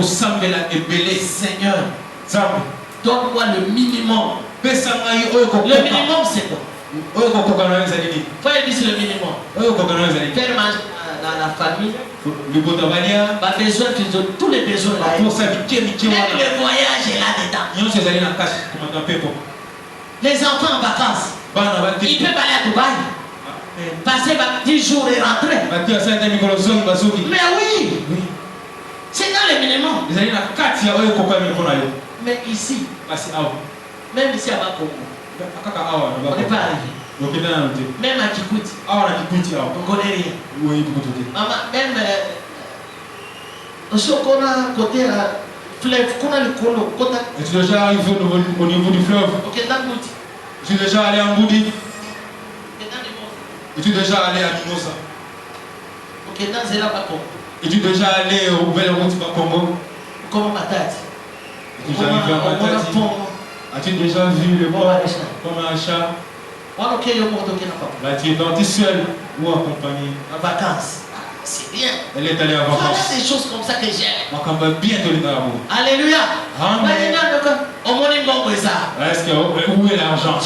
donne-moi le minimum. Le minimum c'est quoi? Frère dit c'est le minimum. Faire manger dans la famille. Besoin, tous les besoins là. Même le voyage est là-dedans. Les enfants en vacances. Il peut aller à Dubaï. Passer 10 jours et rentrer. Mais oui. C'est dans les minimums. Mais ici, même ici à Bakongo, on n'est pas arrivé. Même à Djibouti, on ne connaît rien. Maman, même qu'on a côté fleuve, qu'on a le colo. Tu es déjà arrivé au niveau du fleuve? Tu es déjà allé en Boudi? Es-tu déjà allé à Mimosa? Es-tu déjà allé au Belle Route Bakongo? Comment ma tête? Es-tu déjà arrivé à Matati? As-tu déjà vu le pont comme un chat? Là, tu es parti seul ou accompagné? En vacances. C'est bien. Elle est allée en vacances. Voilà des choses comme ça que j'aime. Alléluia. Amen. Est-ce que où est l'argent?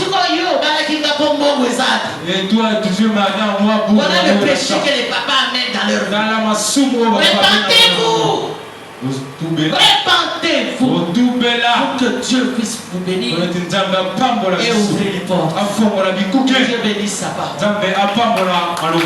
Et toi, tu veux m'aider moi pour. Voilà le péché que les papas amènent dans leur vie. Répentez-vous. Répentez-vous pour que Dieu puisse vous bénir et ouvrir les portes. Dieu bénisse sa part.